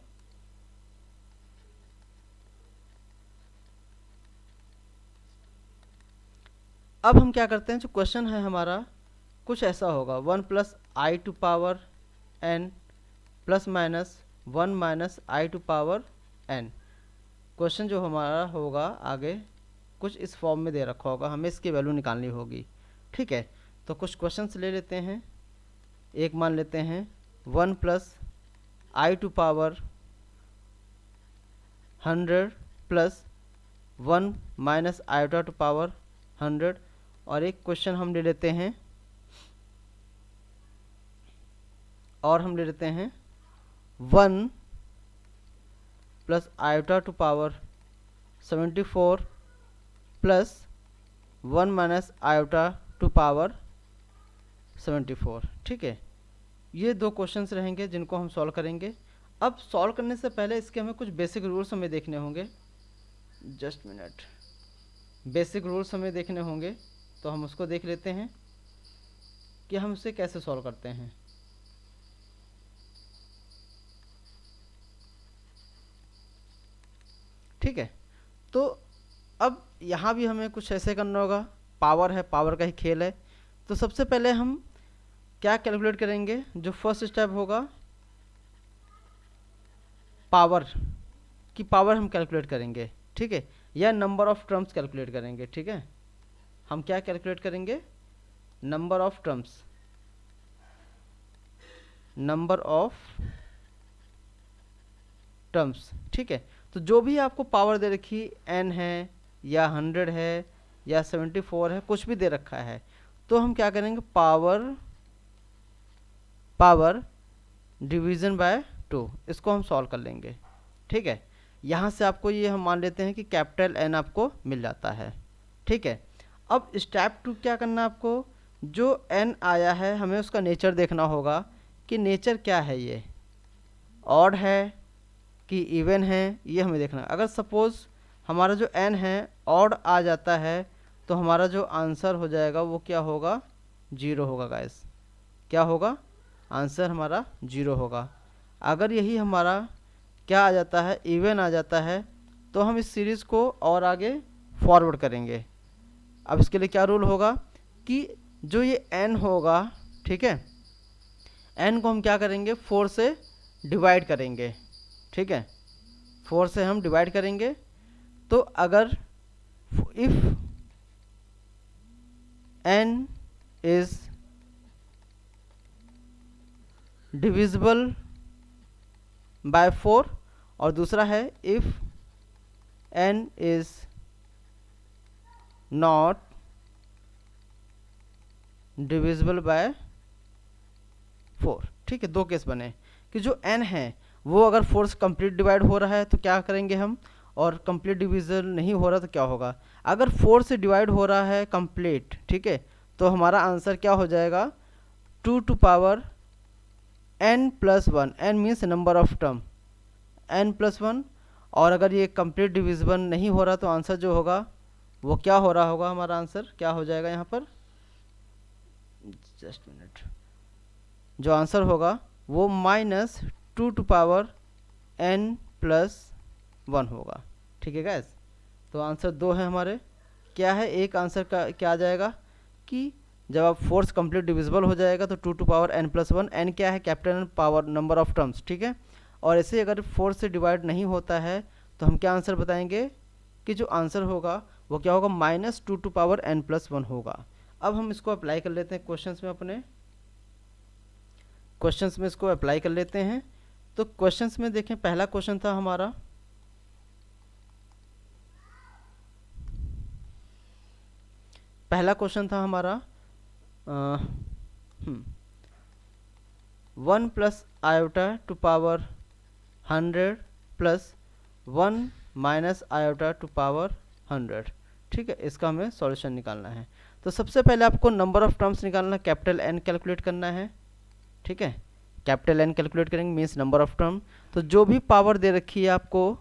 अब हम क्या करते हैं, जो क्वेश्चन है हमारा कुछ ऐसा होगा, 1 plus i to power n plus minus 1 minus i to power n। Question जो हमारा होगा आगे कुछ इस फॉर्म में दे रखा होगा, हमें इसकी वैल्यू निकालनी होगी। ठीक है, तो कुछ क्वेश्चंस ले लेते हैं। एक मान लेते हैं 1 plus i to power 100 plus 1 minus iota to power 100। और एक क्वेश्चन हम ले लेते हैं, और हम ले लेते हैं 1 plus iota to power 74 plus 1 minus iota to power 74। ठीक है, ये दो क्वेश्चंस रहेंगे जिनको हम सॉल्व करेंगे। अब सॉल्व करने से पहले इसके हमें कुछ बेसिक रूल्स हमें देखने होंगे। जस्ट मिनट, बेसिक रूल्स हमें देखने होंगे, तो हम उसको देख लेते हैं कि हम इसे कैसे सॉल्व करते हैं। ठीक है, तो अब यहाँ भी हमें कुछ ऐसे करना होगा, पावर है, पावर का ही खेल है। तो सबसे पहले हम क्या कैलकुलेट करेंगे, जो फर्स्ट स्टेप होगा पावर की, पावर हम कैलकुलेट करेंगे। ठीक है, या नंबर ऑफ टर्म्स कैलकुलेट करेंगे। ठीक है, हम क्या कैलकुलेट करेंगे, number of terms, number of terms. ठीक है, तो जो भी आपको पावर दे रखी, n है या 100 है या 74 है, कुछ भी दे रखा है, तो हम क्या करेंगे, पावर डिवीज़न बाय 2, इसको हम सॉल्व कर लेंगे। ठीक है, यहाँ से आपको ये हम मान लेते हैं कि कैपिटल N आपको मिल जाता है। ठीक है, अब स्टेप 2 क्या करना है आपको, जो n आया है हमें उसका नेचर देखना होगा कि नेचर क्या है, ये ऑड है कि इवन है, ये हमें देखना है। अगर सपोज़ हमारा जो n है ऑड आ जाता है तो हमारा जो आंसर हो जाएगा वो क्या होगा, 0 होगा गाइस। क्या होगा, आंसर हमारा 0 होगा। अगर यही हमारा क्या आ जाता है, इवन आ जाता है, तो हम इस सीरीज़ को और आगे फॉरवर्ड करेंगे। अब इसके लिए क्या रूल होगा कि जो ये n होगा, ठीक है, n को हम क्या करेंगे, 4 से डिवाइड करेंगे, ठीक है, 4 से हम डिवाइड करेंगे। तो अगर if n is divisible by 4 और दूसरा है if n is not divisible by 4, ठीक है, दो केस बने कि जो n है वो अगर 4 से कंप्लीट डिवाइड हो रहा है तो क्या करेंगे हम, और कंप्लीट डिवीजन नहीं हो रहा तो क्या होगा। अगर 4 से डिवाइड हो रहा है कंप्लीट, ठीक है, तो हमारा आंसर क्या हो जाएगा, 2 to power n plus 1, n means number of term, n plus 1। और अगर ये कंप्लीट डिविजिबल नहीं हो रहा तो आंसर जो होगा वो क्या हो रहा होगा, हमारा आंसर क्या हो जाएगा यहाँ पर, जस्ट मिनट, जो आंसर होगा वो -2 टू पावर n प्लस 1 होगा, ठीक है गैस। तो आंसर 2 है हमारे। क्या है, एक आंसर का क्या आ जाएगा कि जब आप 4 से कंप्लीट डिविजिबल हो जाएगा तो 2 to power n plus 1, n क्या है, capital power number of terms, ठीक है। और ऐसे अगर 4 से डिवाइड नहीं होता है तो हम क्या आंसर बताएंगे कि जो आंसर होगा वो क्या होगा, -2 टू पावर n प्लस 1 होगा। अब हम इसको अप्लाई कर लेते हैं क्वेश्चंस में, अपने क्वेश्चंस में इसको अप्लाई कर लेते हैं। तो क्वेश्चंस में देखें, पहला क्वेश्चन था हमारा, पहला क्वेश्चन था हमारा 1 plus iota to power 100 plus 1 minus iota to power 100, ठीक है, इसका हमें सॉल्यूशन निकालना है। तो सबसे पहले आपको नंबर ऑफ टर्म्स निकालना, कैपिटल N कैलकुलेट करना है, ठीक है, कैपिटल N कैलकुलेट करेंगे मीन्स नंबर ऑफ टर्म। तो जो भी पावर दे रखी है आपको,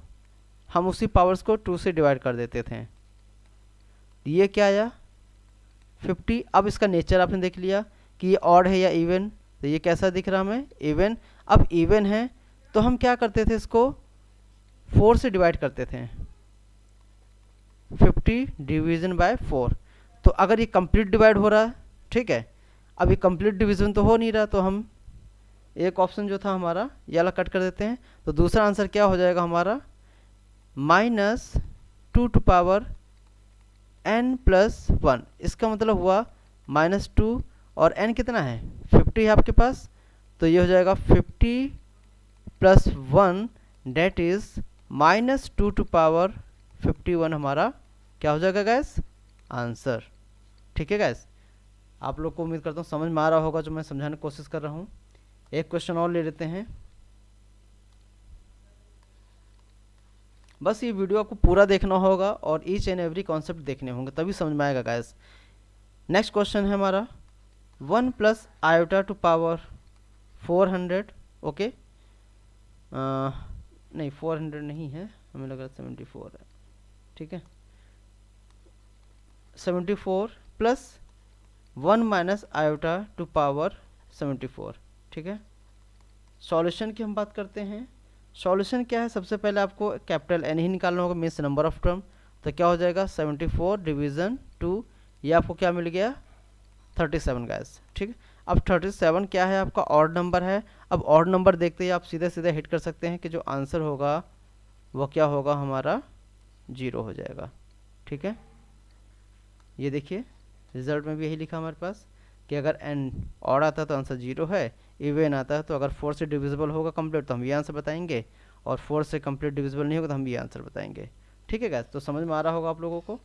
हम उसी पावर्स को 2 से डिवाइड कर देते थे। ये क्या आया, 50। अब इसका नेचर आपने देख लिया कि ये ऑड है या इवन, तो ये कैसा दिख रहा हमें, इवन। अब इवन है तो हम क्या करते थे, इसको 4 से डिवाइड करते थे, 50 डिवीजन बाय 4। तो अगर ये कंप्लीट डिवाइड हो रहा है, ठीक है, अब ये कंप्लीट डिवीजन तो हो नहीं रहा, तो हम एक ऑप्शन जो था हमारा ये वाला कट कर देते हैं। तो दूसरा आंसर क्या हो जाएगा हमारा, -2 टू पावर n प्लस 1। इसका मतलब हुआ -2 और n कितना है, 50 है आपके पास, तो ये हो जाएगा 50 plus 1 that is -2 to power 51 हमारा क्या हो जाएगा गैस, आंसर, ठीक है गैस। आप लोग को उम्मीद करता हूँ समझ में आ रहा होगा जो मैं समझाने की कोशिश कर रहा हूँ। एक क्वेश्चन और ले लेते हैं। बस ये वीडियो आपको पूरा देखना होगा और ईच एंड एवरी कॉन्सेप्ट देखने होंगे, तभी समझ में आएगा गाइस। नेक्स्ट क्वेश्चन है हमारा 1 plus iota to power 400, okay, नहीं 400 नहीं है, हमें लग रहा है 74 है, ठीक है, 74 plus 1 minus iota to power 74, ठीक है। सॉल्यूशन की हम बात करते हैं। सॉल्यूशन क्या है, सबसे पहले आपको कैपिटल N ही निकालना होगा मीन्स नंबर ऑफ टर्म। तो क्या हो जाएगा 74 डिवीज़न 2, ये आपको क्या मिल गया 37 गैस, ठीक है। अब 37 क्या है, आपका ऑड नंबर है। अब ऑड नंबर देखते ही आप सीधे सीधे हिट कर सकते हैं कि जो आंसर होगा वो क्या होगा, हमारा 0 हो जाएगा, ठीक है। ये देखिए रिजल्ट में भी यही लिखा हमारे पास कि अगर n ऑड आता है तो आंसर 0 है, इवन आता है तो अगर 4 से डिविजिबल होगा कंप्लीट तो हम ये आंसर बताएंगे, और 4 से कंप्लीट डिविजिबल नहीं होगा तो हम ये आंसर बताएंगे, ठीक है गाइस। तो समझ में आ रहा होगा आप लोगों को।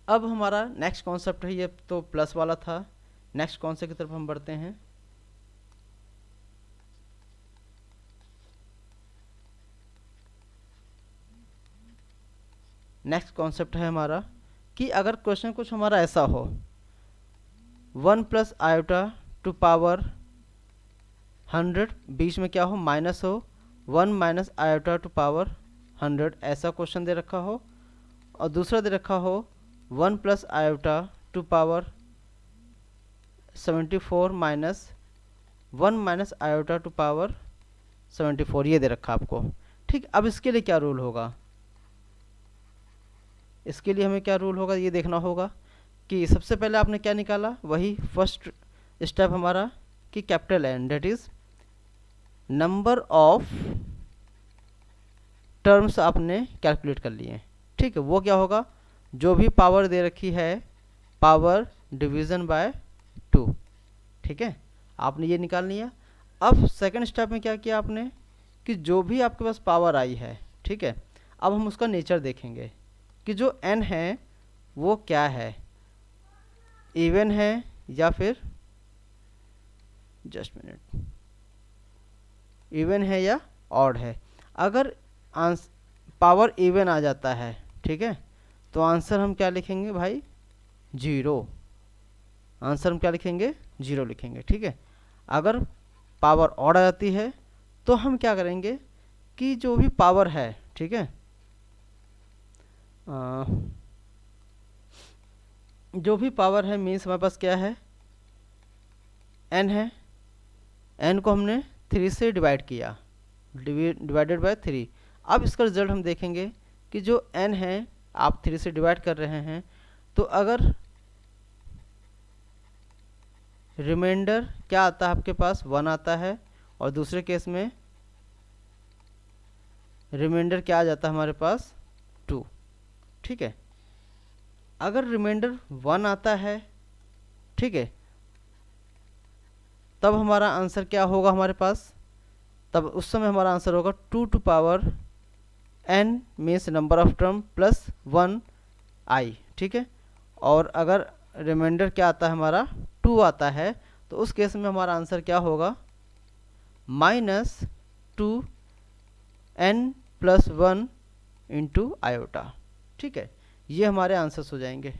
अब हमारा नेक्स्ट कॉन्सेप्ट है, ये तो प्लस वाला था, नेक्स्ट कॉन्सेप्ट की तरफ हम बढ़ते हैं। नेक्स्ट कॉन्सेप्ट है हमारा कि अगर क्वेश्चन कुछ हमारा ऐसा हो 1 प्लस आयोटा टू पावर 100, बीच में क्या हो माइनस हो 1 माइनस आयोटा टू पावर 100, ऐसा क्वेश्चन दे रखा हो, और दूसरा दे रखा हो 1 plus iota to power 74 minus 1 minus iota to power 74, ये दे रखा आपको। ठीक, अब इसके लिए क्या रूल होगा, इसके लिए हमें क्या रूल होगा ये देखना होगा कि सबसे पहले आपने क्या निकाला, वही फर्स्ट स्टेप हमारा कि capital n that is number of terms आपने कैलकुलेट कर लिए। ठीक है, वो क्या होगा, जो भी पावर दे रखी है पावर डिवीज़न बाय 2। ठीक है, आपने ये निकाल लिया। अब सेकंड स्टेप में क्या किया आपने कि जो भी आपके पास पावर आई है, ठीक है, अब हम उसका नेचर देखेंगे कि जो n है वो क्या है, इवन है या फिर जस्ट मिनट इवन है या ऑड है। अगर पावर इवन आ जाता है, ठीक है, तो आंसर हम क्या लिखेंगे भाई, 0। आंसर हम क्या लिखेंगे, 0 लिखेंगे। ठीक है, अगर पावर ऑड आ जाती है तो हम क्या करेंगे कि जो भी पावर है, ठीक है, जो भी पावर है मीन्स हमारे पास क्या है, n है, n को हमने 3 से डिवाइड किया, डिवाइडेड बाय 3। अब इसका रिजल्ट हम देखेंगे कि जो n है आप 3 से डिवाइड कर रहे हैं, तो अगर रिमाइंडर क्या आता है आपके पास, 1 आता है, और दूसरे केस में रिमाइंडर क्या आ जाता है हमारे पास, 2। ठीक है, अगर रिमाइंडर 1 आता है, ठीक है, तब हमारा आंसर क्या होगा हमारे पास, तब उस समय हमारा आंसर होगा 2 to power n means number of term plus 1 i। ठीक है, और अगर रिमाइंडर क्या आता है हमारा 2 आता है, तो उस केस में हमारा आंसर क्या होगा, minus 2 n plus 1 into iota. ठीक है, ये हमारे आंसर्स हो जाएंगे।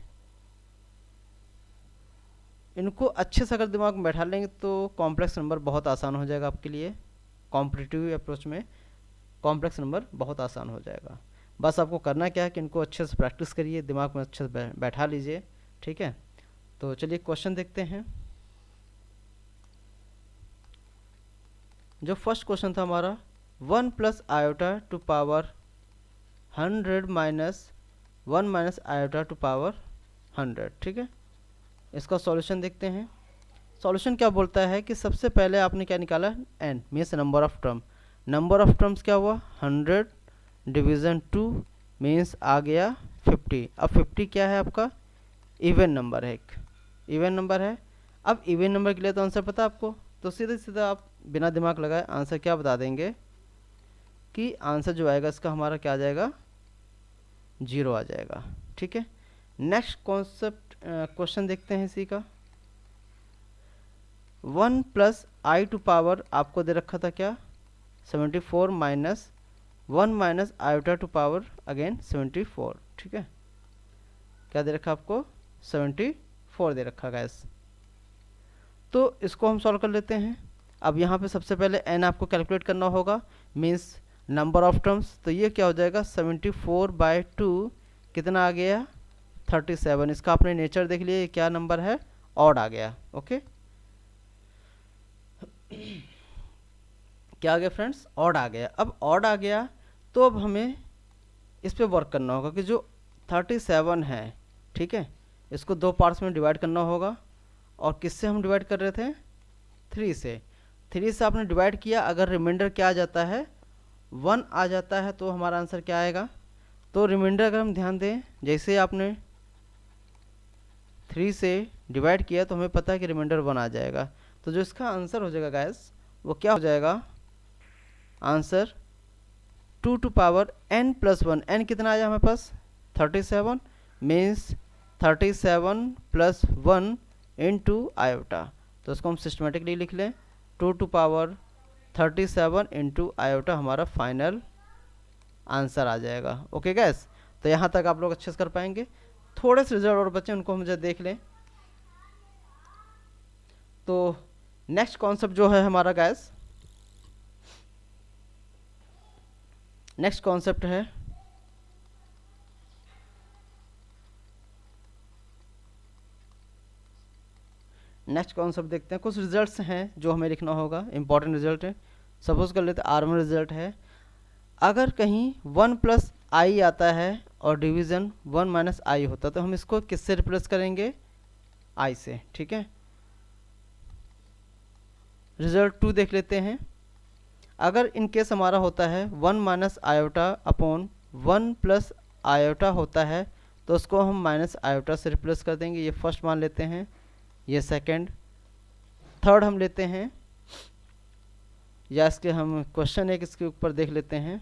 इनको अच्छे से अगर दिमाग में बैठा लेंगे तो कॉम्प्लेक्स नंबर बहुत आसान हो जाएगा आपके लिए। कॉम्पिटिटिव अप्रोच में कॉम्प्लेक्स नंबर बहुत आसान हो जाएगा। बस आपको करना क्या है कि इनको अच्छे से प्रैक्टिस करिए, दिमाग में अच्छे से बैठा लीजिए। ठीक है, तो चलिए क्वेश्चन देखते हैं। जो फर्स्ट क्वेश्चन था हमारा 1 plus iota to power 100 minus 1 minus iota to power 100। ठीक है, इसका सॉल्यूशन देखते हैं। सॉल्यूशन क्या बोलता है कि सबसे पहले आपने क्या निकाला, n means number of term. Number of terms क्या हुआ, 100 डिवीज़न 2 मीन्स आ गया 50। अब 50 क्या है आपका, इवन नंबर है, एक इवन नंबर है। अब इवन नंबर के लिए तो आंसर पता है आपको, तो सीधे सीधा आप बिना दिमाग लगाए आंसर क्या बता देंगे कि आंसर जो आएगा इसका हमारा क्या आ जाएगा, 0 आ जाएगा। ठीक है, नेक्स्ट कॉन्सेप्ट क्वेश्चन देखते हैं इसी का। 1 प्लस आई टू पावर आपको दे रखा था क्या, 74 minus 1 minus iota to power again 74। ठीक है, क्या दे रखा आपको, 74 दे रखा गैस। तो इसको हम सॉल्व कर लेते हैं। अब यहाँ पे सबसे पहले n आपको कैलकुलेट करना होगा, मीन्स नंबर ऑफ टर्म्स। तो ये क्या हो जाएगा, 74/2 कितना आ गया, 37। इसका आपने नेचर देख लिया, ये क्या नंबर है, ऑड आ गया। ओके, क्या आ गया फ्रेंड्स, ऑड आ गया। अब ऑड आ गया तो अब हमें इस पे वर्क करना होगा कि जो 37 है, ठीक है, इसको 2 पार्ट्स में डिवाइड करना होगा। और किससे हम डिवाइड कर रहे थे, 3 से। 3 से आपने डिवाइड किया, अगर रिमाइंडर क्या आ जाता है, 1 आ जाता है, तो हमारा आंसर क्या आएगा। तो रिमाइंडर अगर हम ध्यान दें, जैसे आपने 3 से डिवाइड किया तो हमें पता है कि रिमाइंडर 1 आ जाएगा। तो जो इसका आंसर हो जाएगा गैस, वो क्या हो जाएगा, answer 2 to power n plus 1। n कितना आया हमारे पास, 37 मीन्स 37 प्लस 1 इंटू आयोटा। तो इसको हम सिस्टमेटिकली लिख लें, 2 टू पावर 37 इंटू आयोटा हमारा फाइनल आंसर आ जाएगा। ओके गैस, तो यहाँ तक आप लोग अच्छे से कर पाएंगे। थोड़े से रिजल्ट और बच्चे उनको हम जब देख लें तो नेक्स्ट कॉन्सेप्ट जो है हमारा गैस, नेक्स्ट कॉन्सेप्ट है नेक्स्ट कॉन्सेप्ट देखते हैं। कुछ रिजल्ट्स हैं जो हमें लिखना होगा, इंपॉर्टेंट रिजल्ट है। सपोज कर लेते हैं R1 रिजल्ट है, अगर कहीं 1 प्लस आई आता है और डिवीज़न 1 माइनस आई होता तो हम इसको किससे रिप्लेस करेंगे, आई से, ठीक है। रिजल्ट 2 देख लेते हैं, अगर इन केस हमारा होता है 1 minus iota upon 1 plus iota होता है तो उसको हम माइनस आयोटा से रिप्लेस कर देंगे। ये फर्स्ट मान लेते हैं, ये सेकंड। थर्ड हम लेते हैं, या इसके हम क्वेश्चन एक इसके ऊपर देख लेते हैं,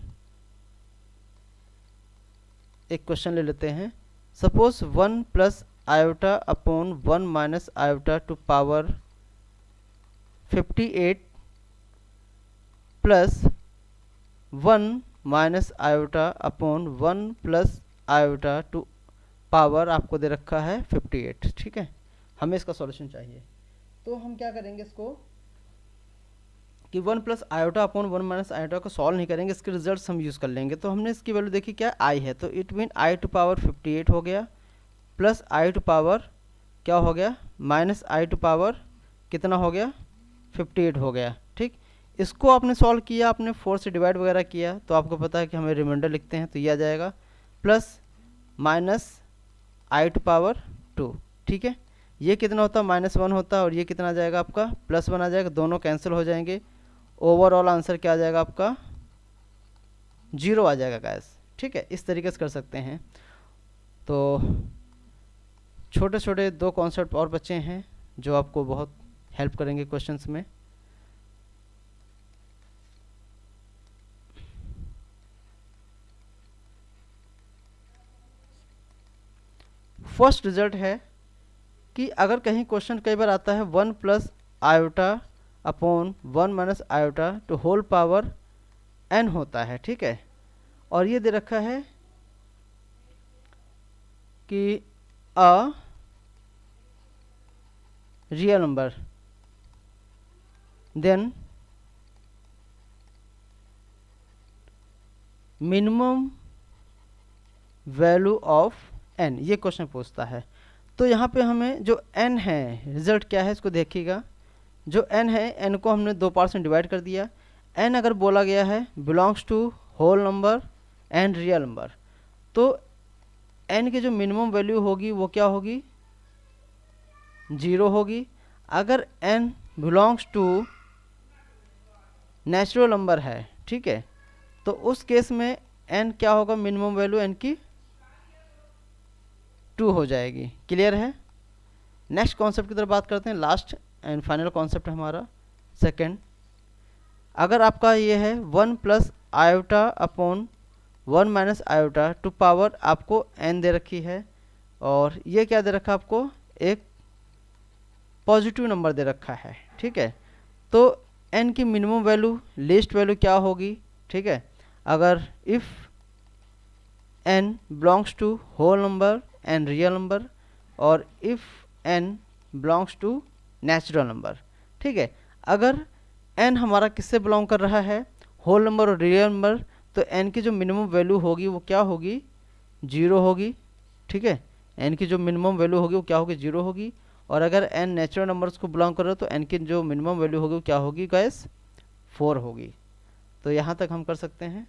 एक क्वेश्चन ले लेते हैं। Suppose 1 plus iota upon 1 minus iota to power 58 plus 1 minus iota upon 1 plus iota to power आपको दे रखा है 58, ठीक है। हमें इसका सॉल्यूशन चाहिए, तो हम क्या करेंगे इसको कि 1 plus iota upon 1 minus iota को सॉल्व नहीं करेंगे, इसके रिजल्ट्स हम यूज़ कर लेंगे। तो हमने इसकी वैल्यू देखी क्या, आई है, तो it mean i to power 58 हो गया प्लस आई टू पावर क्या हो गया, माइनस आई टू पावर कितना हो गया, 58 हो गया, ठीक। इसको आपने सॉल्व किया, आपने 4 से डिवाइड वगैरह किया तो आपको पता है कि हमें रिमाइंडर लिखते हैं तो ये आ जाएगा plus minus i to power 2, ठीक है। ये कितना होता है, -1 होता है, और ये कितना आ जाएगा आपका, +1 आ जाएगा, दोनों कैंसिल हो जाएंगे। ओवरऑल आंसर क्या आ जाएगा आपका, 0 आ जाएगा गैस, ठीक है। इस तरीके से कर सकते हैं। तो छोटे छोटे 2 कॉन्सेप्ट और बचे हैं जो आपको बहुत हेल्प करेंगे क्वेश्चंस में। फर्स्ट रिजल्ट है कि अगर कहीं क्वेश्चन कई बार आता है 1 plus iota upon 1 minus iota to whole power n होता है, ठीक है। और ये दे रखा है कि a real number then minimum value of n, ये क्वेश्चन पूछता है। तो यहाँ पे हमें जो n है, रिजल्ट क्या है इसको देखिएगा। जो n है, n को हमने 2 पार्ट में डिवाइड कर दिया। n अगर बोला गया है belongs to whole number and real number, तो n की जो मिनिमम वैल्यू होगी वो क्या होगी, 0 होगी। अगर n belongs to natural number है, ठीक है, तो उस केस में n क्या होगा, मिनिमम वैल्यू n की 2 हो जाएगी। क्लियर है। नेक्स्ट कॉन्सेप्ट की तरफ बात करते हैं, लास्ट एंड फाइनल कॉन्सेप्ट है हमारा सेकंड। अगर आपका ये है 1 plus iota upon 1 minus iota to power आपको n दे रखी है, और ये क्या दे रखा है आपको, एक पॉजिटिव नंबर दे रखा है, ठीक है। तो n की मिनिमम वैल्यू, लीस्ट वैल्यू क्या होगी, ठीक है। अगर if n belongs to whole number and real number, और if n belongs to natural number, ठीक है। अगर n हमारा किससे बिलोंग कर रहा है, होल नंबर और रियल नंबर, तो n की जो मिनिमम वैल्यू होगी वो क्या होगी, 0 होगी, ठीक है। n की जो मिनिमम वैल्यू होगी वो क्या होगी, 0 होगी। और अगर n नेचुरल नंबर्स को बिलोंग कर रहे हो तो n की जो मिनिमम वैल्यू होगी वो क्या होगी गैस, 4 होगी। तो यहाँ तक हम कर सकते हैं।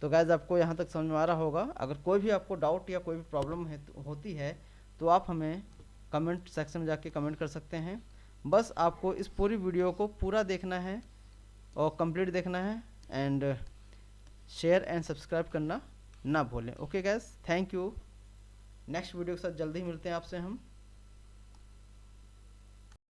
तो गैस आपको यहाँ तक समझ में आ रहा होगा। अगर कोई भी आपको डाउट या कोई भी प्रॉब्लम होती है तो आप हमें कमेंट सेक्शन में जाके कमेंट कर सकते हैं। बस आपको इस पूरी वीडियो को पूरा देखना है और कंप्लीट देखना है, एंड शेयर एंड सब्सक्राइब करना ना भूलें। Okay gas, thank you. Next video के साथ जल्दी ही मिलते हैं आपसे हम।